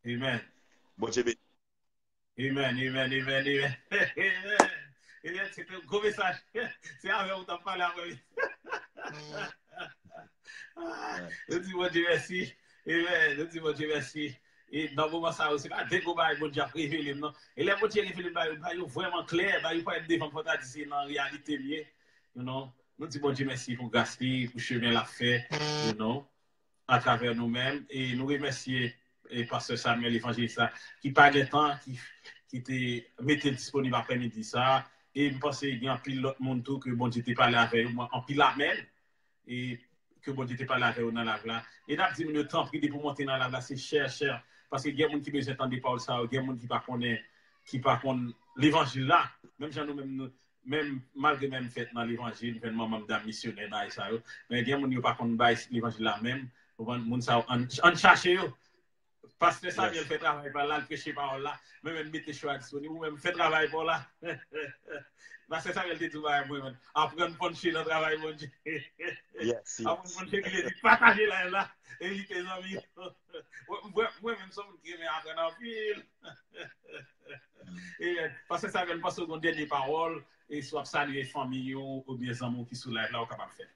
amen bon Dieu amen c'est un gros message c'est avec où t'as parlé avec nous dis bon Dieu merci amen nous dis bon Dieu merci. Et dans le moment ça aussi, dès qu'on va bon Dieu révéler non. Et les bon Dieu révéler vraiment clair, il pas être devant pour dire dans réalité lié, you know. Nous disons bon Dieu merci pour Gaspard, pour chemin la fait, you know, à travers nous-mêmes et nous remercier et pasteur Samuel évangéliste qui par le temps qui te mettait disponible après-midi ça et je pense qu'il y a un pile l'autre monde tout que bon Dieu te parlé avec moi en pile amen et que bon Dieu te parlé avec dans la là et n'a 10 minutes temps pour monter dans la là c'est cher parce que il y a des gens qui besoin d'entendre parole ça, il y a des gens qui pas connaît l'évangile là, même gens nous même malgré même fait dans l'évangile, événement madame missionnaire dans ça mais il y a des gens qui pas connaît l'évangile là même, moun ça en chercher yo. Parce que ça vient faire travail par là, le prêcher parole là, même mettre choix disponible ou même faire travail par là. Parce que ça vient de tout va moi apprendre puncher dans travail mon Dieu. Yes. Apprendre puncher qui dit partager là et tes amis. Moi même ça qui me apprendre en pile. Parce que ça vient pas seconde dernière parole et soit saluer famille ou bien amis qui sont là, là, on capable faire.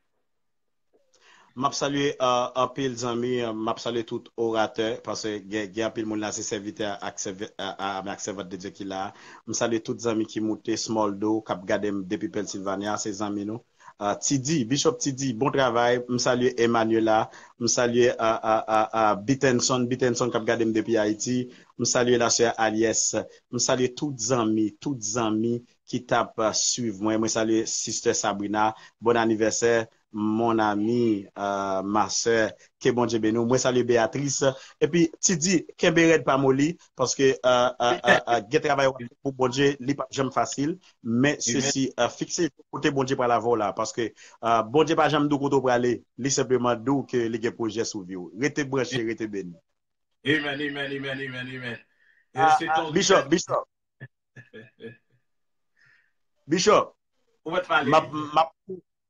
M'a salué un pile d'amis, m'a salué tout orateur parce que il y a un pile monde là c'est serviteur à accepter de Dieu qui là. M'a salué toutes amis qui monté Smoldo, Cap Gadem depuis Pennsylvania, ses amis nous. Tidi, Bishop Tidi, bon travail. M'a salué Emmanuela, m'a salué Bittenson Cap Gadem depuis Haïti. M'a salué la sœur Aliès, m'a salué toutes amis qui tapent suivre moi. M'a salué Sister Sabrina, bon anniversaire. Mon ami, ma soeur, que bon Dieu bénisse. Moi, salut Béatrice. Et puis, tu dis, Kemberet pas molli, parce que, get travail pour bon Dieu, li pas jamais facile, mais ceci, fixé côté bon Dieu pour la voie là, parce que, bon Dieu pas jamais d'où côté pour aller, li simplement d'où que les projets sous vie. Rete branché, rete béni. Amen. Bishop, On va te parler.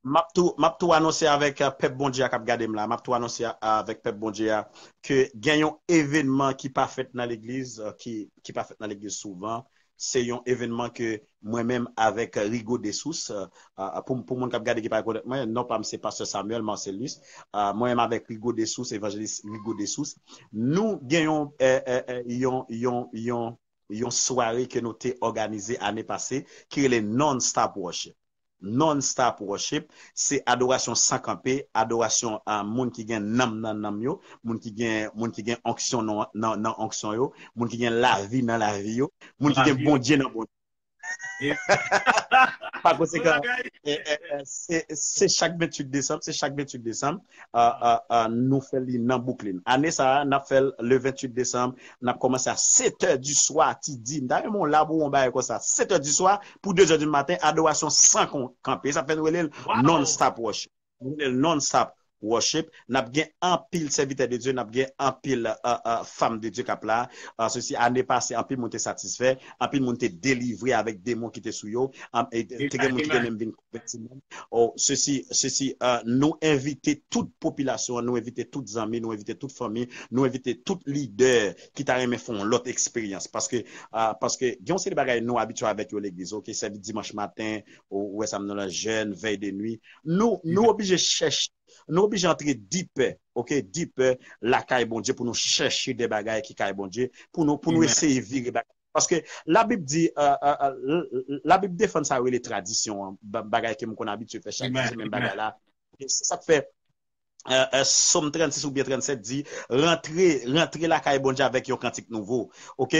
M'a tout annoncé avec Pep Bondia Cap Gadem là, m'a tout annoncé avec Pep Bondia que gagnons événement qui pas fait dans l'église qui pas fait dans l'église souvent, c'est un événement que moi-même avec Rigo Dessous pour mon Cap Gadem qui pas connaître moi non pas c'est pasteur Samuel Marcellus moi-même avec Rigo Dessous évangéliste Rigo Dessous nous gagnons une soirée que nous t'ai organisée année passée qui est le non-stop worship. Non-stop worship, c'est adoration sans camper, adoration à moun qui gen nam yo, moun qui gen onction nan onction yo, moun qui gen la vie dans la vie yo, moun qui gen bon Dieu dans bon Dieu. Par conséquent, c'est chaque 28 décembre, nous faisons dans boucle. Année ça, nous faisons le 28 décembre, nous commencé à 7h du soir, tu dis, d'ailleurs, mon labo, on va comme ça, 7h du soir, pour 2h du matin, adoration sans camper. Ça fait non-stop worship. Non-stop worship, n'a bien un pile serviteur de Dieu, n'a bien un pile femme de Dieu cap là. Ceci année passée, un pile monté satisfait, un pile monté délivré avec démons qui étaient sous yo, ceci nous inviter toute population, nous inviter toutes amis, nous inviter toute famille, nous inviter tout leader qui t'a aimé font l'autre expérience parce que on sait les bagages nous habitués avec l'église, OK, c'est dimanche matin ou ça nous la jeune veille de nuit. Nous obligés chercher. Nous obligés d'entrer deep, OK, deep la caille bon Dieu pour nous chercher des bagages qui caille bon Dieu pour nous essayer de virer parce que la Bible dit la Bible défend ça les traditions bagages que qu'on habitué faire chaque jour même bagages là. Ça fait Somme 36 ou bien 37 dit rentrer la caille bon Dieu avec un cantique nouveau. OK?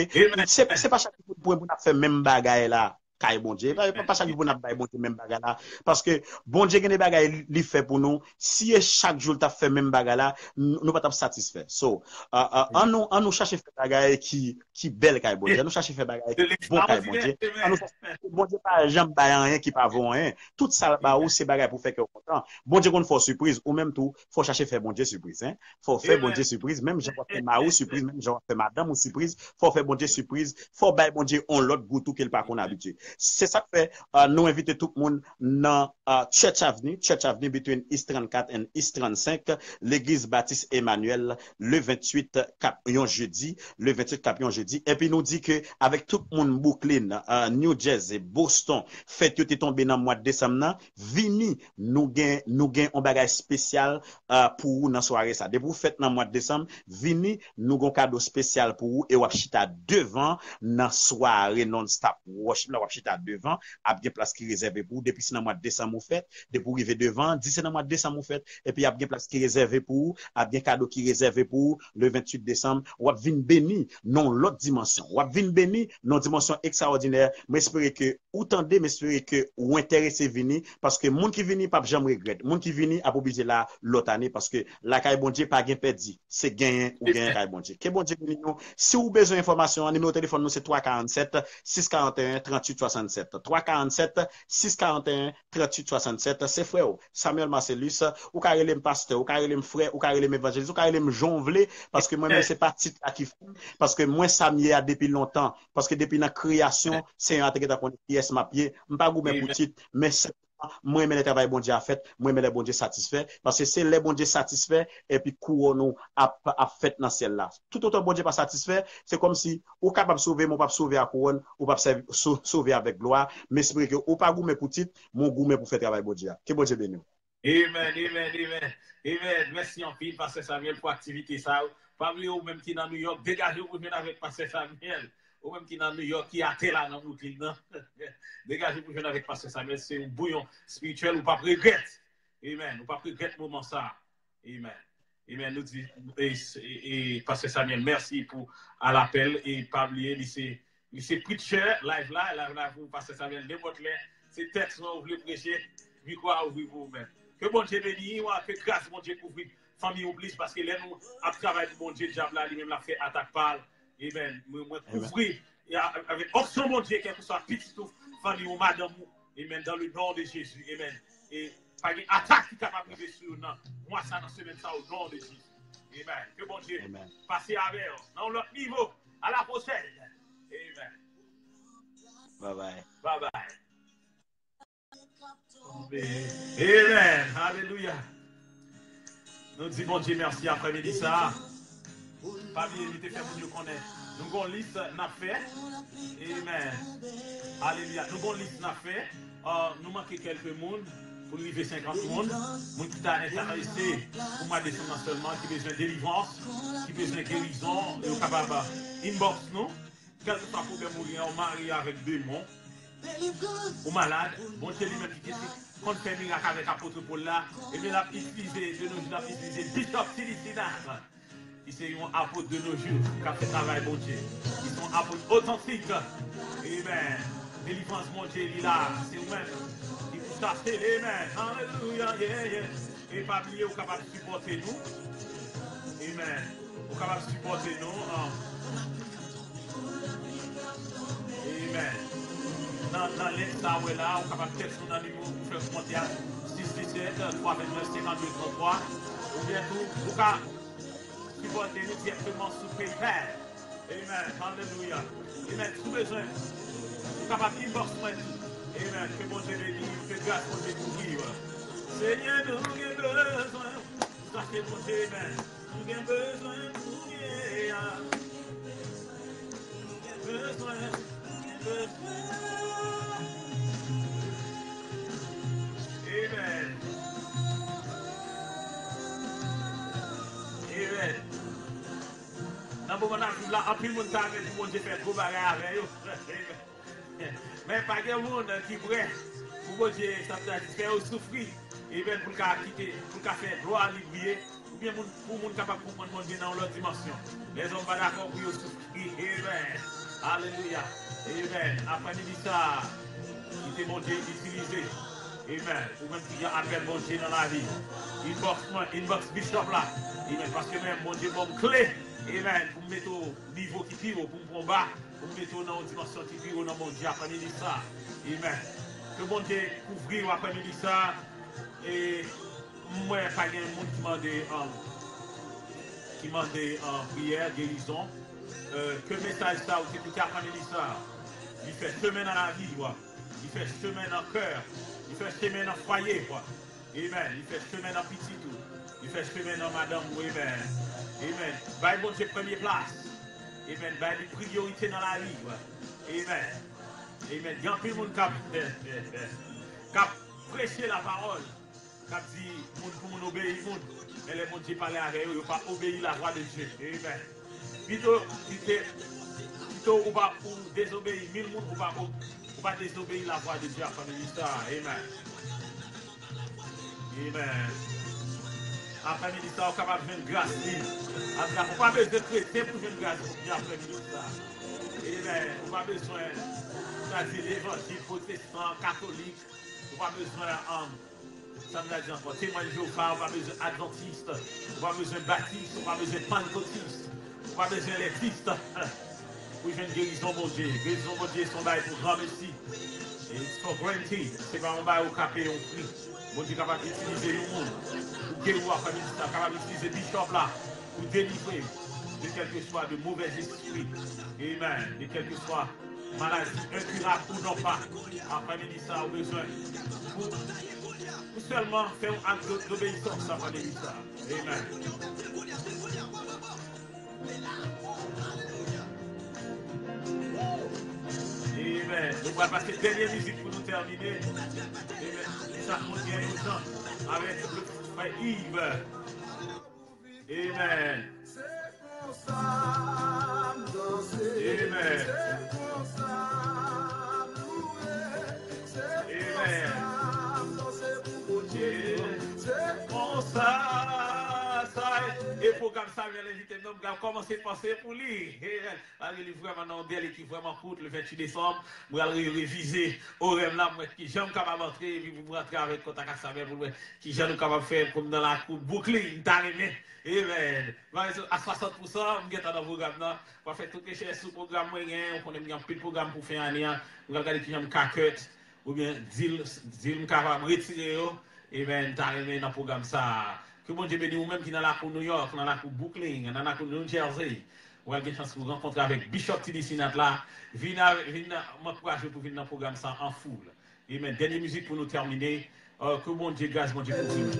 C'est pas chaque jour pour nous faire même bagages là. Kaye bon Dieu, pas chaque jour n'a pas bon Dieu même bagarre là parce que bon Dieu gagne bagarre li fait pour nous si chaque jour t'a fait même bagarre là nous pas satisfait. So on nous chercher faire bagarre qui belle kaye bon Dieu, nous chercher faire bagarre bon kaye bon Dieu. Bon Dieu pas jamais ba rien qui pas bon rien. Tout ça ba ou c'est bagarre pour faire que content. Bon Dieu qu'on fait surprise ou même tout faut chercher faire bon Dieu surprise hein. Faut faire bon Dieu surprise même j'en fait ma ou surprise même j'en fait madame ou surprise, faut faire bon Dieu surprise, faut ba bon Dieu on l'autre goût tout qu'il pas qu'on habitué. C'est ça que fait nous inviter tout le monde dans Church Avenue between East 34 and East 35, l'église Baptiste Emmanuel, le 28 Capion jeudi, et puis nous dit que avec tout le monde Brooklyn, New Jersey, Boston, fête qui est tombé dans le mois de décembre, vini nous gain un bagage spécial pour vous dans soirée ça. Depuis vous faites dans le mois de décembre, vini nous gon cadeau spécial pour vous et vous chita devant dans soirée non-stop worship là chita devant a bien place qui réservé pour depuis c'est dans mois de décembre fait depuis arriver devant dit c'est dans mois de décembre fait et puis a bien place qui réservé pour a bien cadeau qui réservé pour le 28 décembre ou a vinn béni non l'autre dimension ou a vinn béni non dimension extraordinaire mais espérer que ou tendez mais espérer que ou intéressé vini parce que monde qui vini pas jamais regrette monde qui vini a obligé là l'autre année parce que la caille bon Dieu pas gain perdu c'est gain ou gain caille bon Dieu que bon Dieu béni nous si vous besoin d'information numéro de téléphone nous c'est 347 641 38 67 347 641 38 67 c'est frère Samuel Marcellus ou carrelem pasteur ou carrelem frère ou carrelem évangéliste ou carrelem jonvlé parce que moi même c'est pas titre qui fait parce que moi Samuel a depuis longtemps parce que depuis la création c'est un qui t'a connaît pièce ma pied pas goût pour titre mais moi, mais le travail bon Dieu a fait, moi, mais le bon Dieu satisfait, parce que c'est les bon Dieu satisfait, et puis, couronne a fait dans celle là. Tout autant bon Dieu pas satisfait, c'est comme si, ou capable de sauver, mon pas sauver à couronne, ou pas sauver avec gloire, mais c'est vrai que, ou pas goûter pour titre, mon goûter pour faire travail bon Dieu. Que bon Dieu bénisse. Amen, amen, amen. Amen. Merci en pile, Pasteur Samuel, pour l'activité ça. Pas oublier ou même qui dans New York, dégagez vous venir avec Pasteur Samuel. Ou même qui dans New York, qui a là dans Brooklyn, non? Dégagez vous venir avec Pasteur Samuel, c'est un bouillon spirituel, ou pas regretter. Amen. Ou pas regretter le moment ça. Amen. Amen. Nous dit, et Pasteur Samuel, merci pour à l'appel et pas oublier, c'est preacher, live là, pour Pasteur Samuel, démontre-les, c'est texte, vous voulez prêcher, vous quoi, ouvrir pour vous-même. Que bon Dieu bénisse, que grâce mon Dieu couvre famille oublie parce que là nous à travail de mon Dieu diable là lui-même l'a fait attaque par amen moi couvrir avec option mon Dieu quelque soit petite famille ou madame amen dans le nom de Jésus amen et pas une attaque qui capable de sur nous moi ça dans semaine ça au nom de Jésus amen que bon Dieu passer avec dans l'autre niveau à la prochaine amen bye bye Amen. Alléluia. Nous disons bon Dieu merci après-midi ça. Pas bien invité faire pour nous connaître. Nous avons une liste n'a fait. Amen. Alléluia. Nous avons une liste n'a fait. Nous manquons quelques monde pour arriver 50 monde. Nous qui t'a intéressé pour ma descendance seulement, qui besoin de délivrance, qui besoin de guérison, et capable inbox nous. Quel que soit le problème ou rien, on marie avec démons. Ou malade, bon Dieu lui-même qui dit qu'on fait miracle avec l'apôtre Paul là, et bien l'a utilisé de nos jours, l'a utilisé Bishop Tilisinard, qui c'est un apôtre de nos jours, qui a fait travail bon Dieu. Ils sont apôtres authentiques. Et bien, délivrance mon Dieu, il est là, c'est vous-même qui vous cherchez, amen. Alléluia, yeah. Et pas oublier, vous êtes capable de supporter nous. Amen. Vous êtes capable de supporter nous. Amen. Dans l'instant où est là, on est capable de texter dans le numéro pour faire monter à 617 329 52 33. Ou bien tout, vous pouvez supporter nous directement sur PayPal. Amen. Alléluia. Amen. Sous besoin, vous êtes capable d'inbox moi. Amen. Que mon Dieu bénisse, que grâce mon Dieu vous vive. Seigneur, nous avons besoin. Sachez mon Dieu, amen. Nous avons besoin de vous. Besoin. Amen. Amen. Dans le moment là, en plus, mon temps, tout le monde fait trop bagarre avec eux. Mais pas de monde qui est prêt pour que Dieu faire souffrir. Et bien, pour quitter, pour faire droit à l'oublier, ou bien pour le monde capable de comprendre mon Dieu dans l'autre dimension. Les hommes pas d'accord pour souffrir. Amen. Alléluia. Amen. Après-midi, ça, qui était mon Dieu utilisé. Amen. Ou même qui a appel mon Dieu dans la vie. Inbox Bishop là. Amen. Parce que même mon Dieu, mon clé. Amen. Pour me mettre au niveau qui tire, pour me combattre, pour me mettre dans une dimension qui tire dans mon Dieu après-midi ça. Amen. Que mon Dieu couvrir après-midi ça. Et moi, pas de monde qui m'a demandé prière, guérison. Que message ça, ou c'est tout après-midi ça. Il fait chemin dans la vie, quoi. Il fait chemin dans le cœur. Il fait chemin dans le foyer, quoi. Amen. Il fait chemin dans le petit tout. Il fait chemin dans madame, amen. Amen. Bah, bon Dieu, première place. Amen. Bah, les priorités dans la vie, quoi. Amen. Amen. Il y a plus de monde qui a prêché la parole. Qui a dit, pour mon obéir, mais les gens qui parlent avec eux, ils n'ont pas obéi la voix de Dieu. Amen. Plutôt, ou pas pour désobéir 1000 personnes, ou pas désobéir la voix de Dieu après ministère. Amen. Amen. Après ministère, on est capable de faire une grâce. On n'a pas besoin de traiter pour faire une grâce après ministère. Amen. On n'a pas besoin de l'évangile protestant, catholique. On n'a pas besoin ça me l'a dit encore, témoin de Jéhovah, on n'a pas besoin d'adventiste, on n'a pas besoin de baptiste, on n'a pas besoin de pentecôtiste, on n'a pas besoin d'électriste. Pour une guérison, mon Dieu. Guérison, mon Dieu, son bail pour grand merci. Et c'est pour granted. C'est pas un bail au capé, on prie. Mon Dieu, capable d'utiliser le monde. Pour guérir la famille, capable d'utiliser Bishop là. Pour délivrer de quelque soit de mauvais esprits. Amen. De quelque soit maladie incurable ou non pas. Après-midi, ça, au besoin. Pour seulement faire un acte d'obéissance après-midi, ça. Amen. Amen. Nous allons passer dernière musique pour nous terminer. Amen. Ça monte bien aux gens avec le frère Yves. Amen. Amen. Et programme ça, je vais l'inviter, nous allons commencer à penser pour lui. Il est vraiment dans qui est vraiment court le 28 décembre. Nous allons réviser au rêve là, qui j'aime capable d'entrer, et puis vous rentrer avec contact à sa mère, qui j'aime capable de faire comme dans la coupe bouclée, Amen. À 60%, nous sommes dans le programme là. On va faire toutes les choses sur le programme moyen, on connaît bien plus de programme pour faire année. Nous allons regarder qui j'aime caquette, ou bien zil capable de retirer. Et bien, t'arrives dans le programme ça. Que bon Dieu bénisse ou même qui est dans la cour New York, dans la cour Brooklyn, dans la cour New Jersey. Vous avez une chance de vous rencontrer avec Bishop Tidi Sinat là. Venez m'encourager pour venir dans le programme ça en foule. Et bien, dernière musique pour nous terminer. Que bon Dieu grâce, bon Dieu pour vous.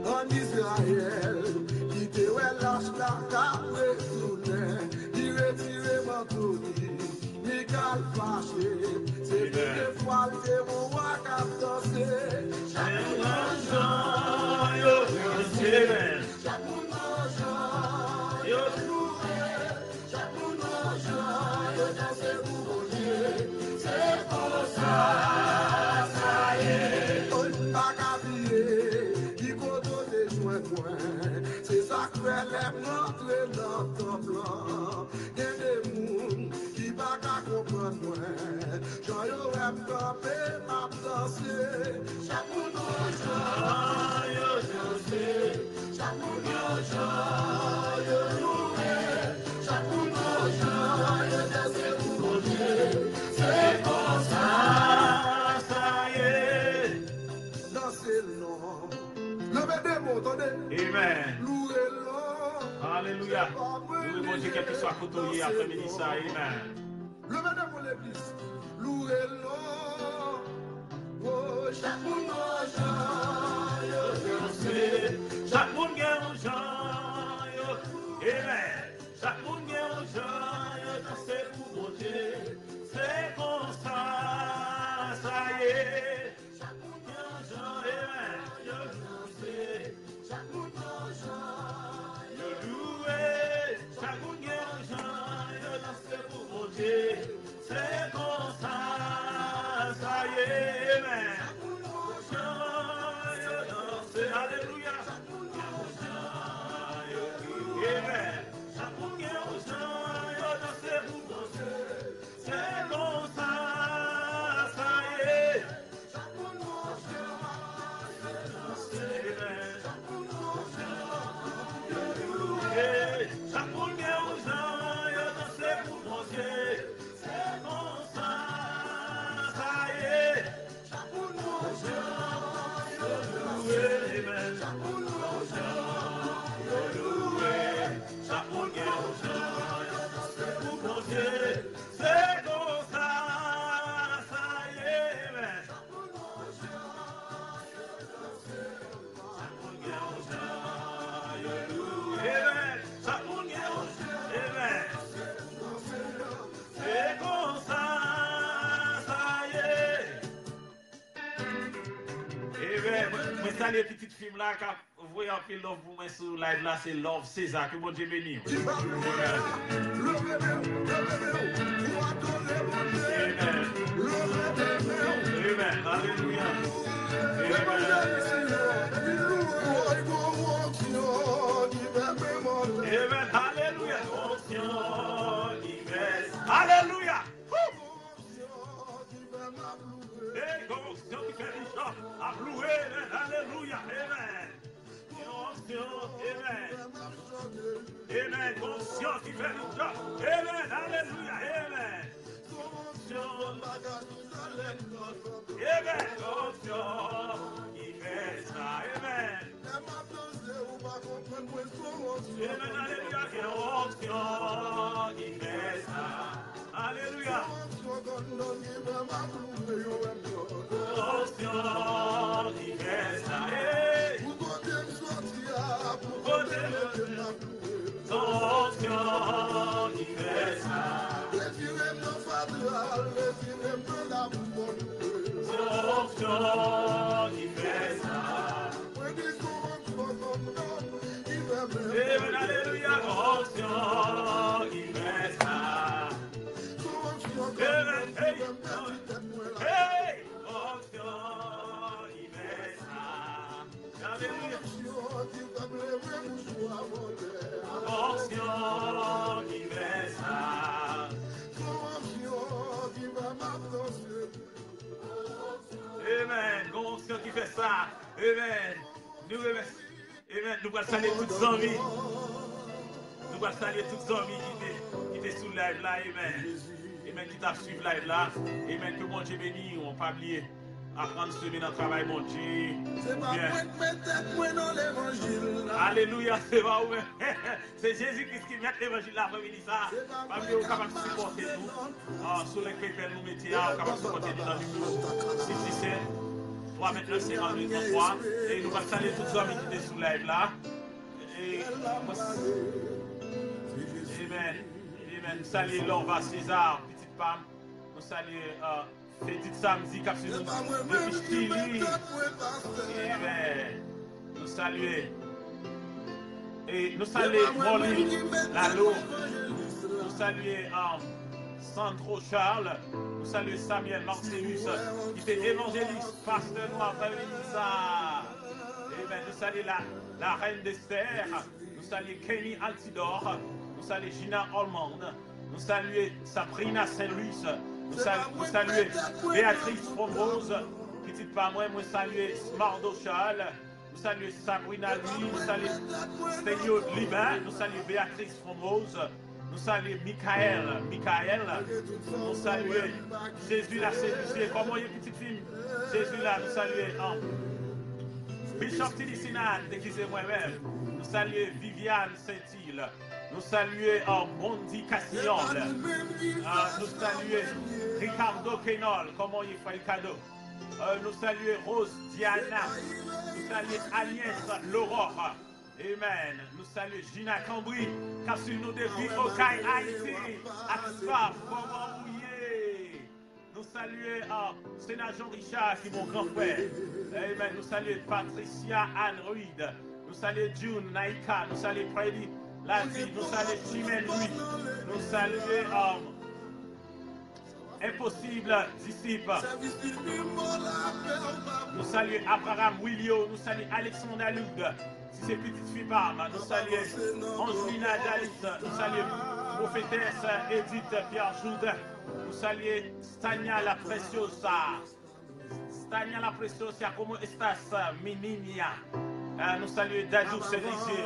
En Israël, qui te lâche la carrière, il retire mon tourni, Michael fâché, c'est des fois que mon roi a dansé. Chaque c'est ça que les montrer dans ton plan. Il y a des gens qui ne peuvent pas comprendre moi. J'en ai campé, m'a dansé. Chaque monde a dansé. Chaque monde a loué. Chaque monde a dansé pour mon Dieu. C'est comme ça, ça y est. Dansez le nom. Levez des mots, attendez. Amen. Louez-le. Alléluia. Louez mon Dieu, qu'il soit côtoyé après-midi ça. Amen. Levez des mots, l'église. Louez-le. Oh, chaque monde a dansé. Chaque monde a dansé. Amen. Chaque monde a dansé pour mon Dieu. C'est comme ça, ça y est. Chaque monde a dansé. Amen. Chaque monde a c'est comme ça, ça y est, amen. Alléluia. Amen. C'est comme ça, ça y est. Les petites films là, quand vous voyez un peu Love pour moi sur live là, c'est Love César, que bon Dieu bénisse. Amen. Alléluia. Amen. Alléluia. Alléluia. Alléluia, amen. Amen. Conscience qui fait le job. Amen. Alléluia, amen. Amen. Conscience qui fait ça. Amen. Amen. Alléluia, conscience qui fait ça. Alléluia. Amen, alléluia, onction qui fait ça. Amen, hey, hey, onction qui fait ça. Alléluia. Onction qui fait ça. Amen, onction qui fait ça. Amen. Nous remercions. Amen. Nous allons saluer toutes les amis. Nous allons saluer toutes les amis qui étaient sous le live là. Amen. Amen. Qui t'a suivi live là. Amen. Que mon Dieu bénisse. On ne pas oublier. Apprendre à semer dans le travail, mon Dieu. Alléluia. C'est pas où. C'est Jésus-Christ qui met l'évangile là. Vous venez ça. Pas oublier. On est capable de supporter nous. Sur les pépères, nous mettons. On est capable de supporter nous dans le numéro 617. 3 29 52 33 et nous allons saluer tous les hommes qui étaient sous live là. Et Amen. Amen. Saluer Lorva César, petite Pam. Nous saluer Fédite Samedi, qui a suivi depuis Chili. Amen. Nous saluer. Et nous saluer Molly Lalo. Nous saluer Sandro Charles, nous saluons Samuel Marcellus, qui était évangéliste, pasteur noir, ça. Amen. Nous saluons la reine d'Esther, nous saluons Kenny Altidor, nous saluons Gina Holmand, nous saluons Sabrina Saint-Louis, nous saluons Béatrice Fromrose, petite pas moi, nous saluons Smardo Charles, nous saluons Sabrina Louis, nous saluons Sténio Libin, nous saluons Béatrice Fromrose. Nous saluons Michael, nous saluons Jésus la séduit. Comment est petite fille? Jésus là, nous saluons Bishop Tidicinan, déguisé moi-même. Nous saluons Viviane Saint-Île. Nous saluons Mondi Castillon. Nous saluons Ricardo Kenol. Comment il fait le cadeau? Nous saluons Rose Diana. Nous saluons Agnès Laurore. Amen. Nous saluons Gina Cambry, car sur nous depuis Okaï, Haïti, Axpa, comment mouiller. Nous saluons Sénat Jean Richard, qui est mon grand frère. Amen. Nous saluons Patricia Anne Ruide. Nous saluons June Naika. Nous saluons Freddy Lavi. Nous saluons Chimène Louis. Nous saluons Impossible Disciple. Nous saluons Abraham Willio. Nous saluons Alexandre Aloud. Si c'est petite fille Parma, nous saluons Angelina Dalit, nous saluons prophétesse Edith Pierre-Joud, nous saluons Stania la Preciosa, como estas meninia, nous saluons Dadou Sédécé,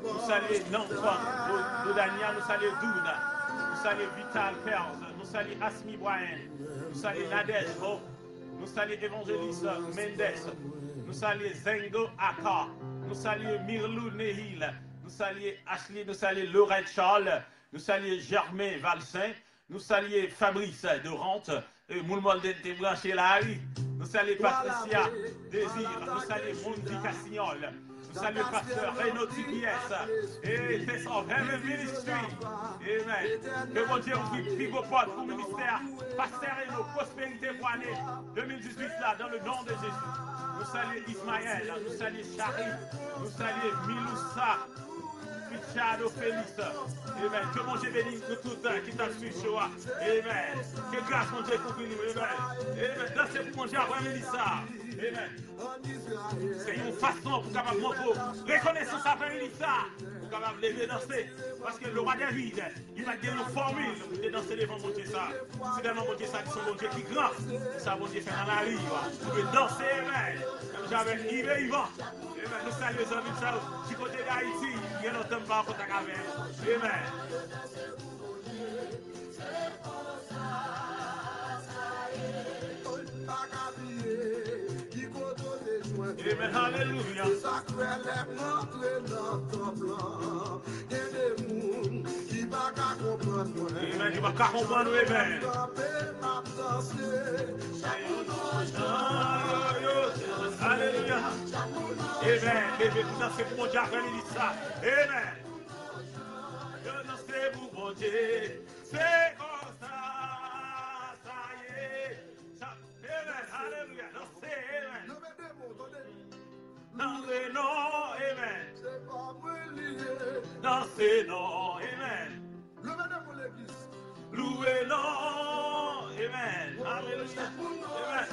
nous saluons Nanfan, Dodania, nous saluons Douna, nous saluons Vital Perz, nous saluons Asmi Brian, nous saluons Nadège Ho, nous saluons Évangéliste Mendes, nous saluons Zengo Aka. Nous saluons Mirlou Nehil, nous saluons Ashley, nous saluons Lorette Charles, nous saluons Germain Valsin, nous saluons Fabrice de Rente, Moulmol de Branché Larry, nous saluons Patricia Désir, nous saluons Mondi Cassignol, nous saluons Pasteur Renaud Tipiès, et c'est son même ministry. Amen. Que mon Dieu vous prie vos portes pour le ministère, Pasteur Renaud, prospérité pour l'année 2018 là, dans le nom de Jésus. Nous saluons Ismaël, nous saluons Charlie, nous saluons Miloussa, Pichado Félix. Amen. Que mon Dieu bénisse nous tous qui t'ont suivi chez moi. Amen. Que grâce mon Dieu couvre nous. Amen. Amen. Dansez pour mon Dieu avant Mélissa. Amen. C'est une façon pour capable montrer reconnaissance après Mélissa. Pour capable lever danser. Parce que le roi David, il va donner une formule de danser devant mon Dieu ça. C'est devant mon Dieu ça qui sont mon Dieu qui grand. Ça mon Dieu fait dans la rue. Vous pouvez danser, amen. J'avais Yves et Yvan. Amen. Nous saluons les amis de ça. Du côté d'Haïti, il y a longtemps pas en contact avec. Amen. Amen, hallelujah. Amen. Tu vas pas comprendre, amen. Alléluia. Amen. Bébé, vous dansez pour mon Dieu après-midi ça. Amen. Je dansez pour mon Dieu. C'est comme ça. Ça y est. Amen. Alléluia. Dansez. Amen. Dans le nom. Amen. Dans ce nom. Amen. Louez non, amen. Alléluia, amen.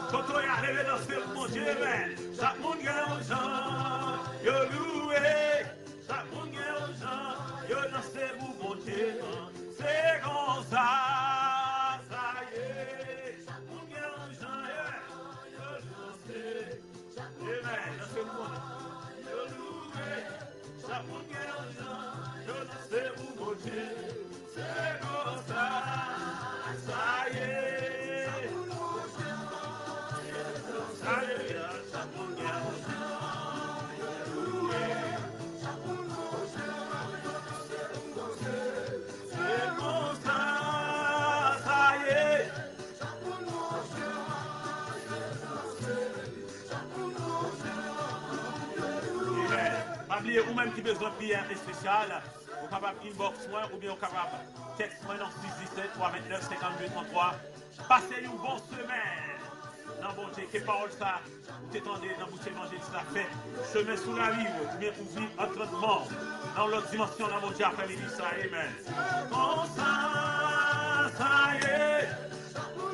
Quand on est arrivé dans ce monde, amen. Chaque monde gagne aux gens, yo loué. Chaque monde gagne aux gens, yo dansez vous mon Dieu. C'est comme ça, ça y est. Chaque monde gagne aux gens, yo dansez. Amen, dansez vous mon Dieu. Yo loué. Chaque monde gagne aux gens, yo dansez vous mon Dieu. C'est comme ça, ça y est. Alléluia, ça monte bien. C'est comme ça, ça y est. Pas oublier vous-même qui besoin de prière spéciale. Vous capable inbox moi ou bien vous capable texte moi dans 617 329 52 33. Passez une bonne semaine. Dans bon Dieu, que parole ça, vous t'étendez dans bouche évangéliste ça fait chemin sous la rive, ou bien vous vivez entraînement dans l'autre dimension dans mon Dieu après-midi ça, amen. Comme ça, ça y est. Ça mon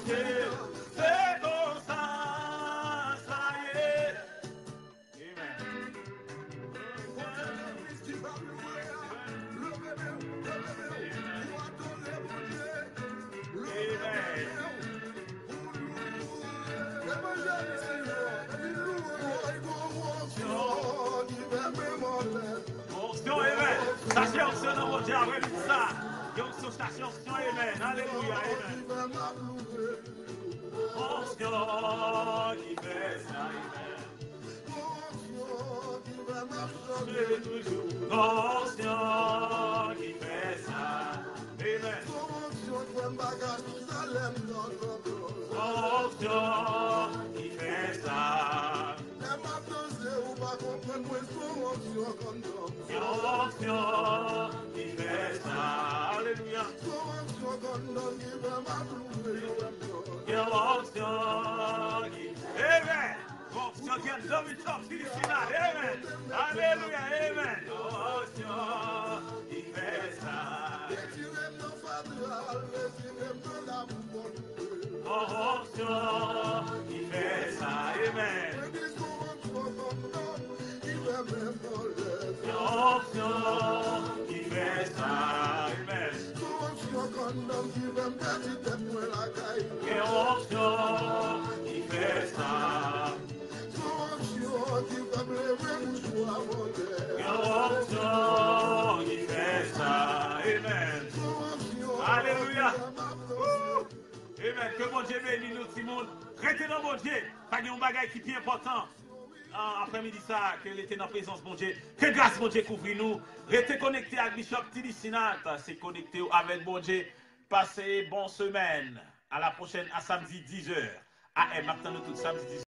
Dieu, amen. C'est comme ça, ça y est. Amen. Station onction dans mon Dieu, avec ça. Onction, station onction, amen. Alléluia, amen. Onction qui fait ça, amen. Onction qui fait ça, amen. Onction qui fait ça. Onction qui fait ça, alléluia. Onction qui, amen. Onction qui est dans le top, amen. Alléluia, amen. Onction qui fait ça. Onction qui fait ça, amen. Onction qui fait ça, amen. Onction qui fait ça. Onction qui fait ça, amen. Alléluia. Amen. Que mon Dieu bénisse nous, tout le monde. Restez dans mon Dieu. Pas de bagage qui est important. Après-midi ça, que était dans la présence mon Dieu. Que grâce mon Dieu couvre nous. Restez connectés avec Bishop Tilly Sinat. C'est connecté avec mon Dieu. Passez bonne semaine. À la prochaine, à samedi 10h. AM, maintenant nous tout samedi 10h.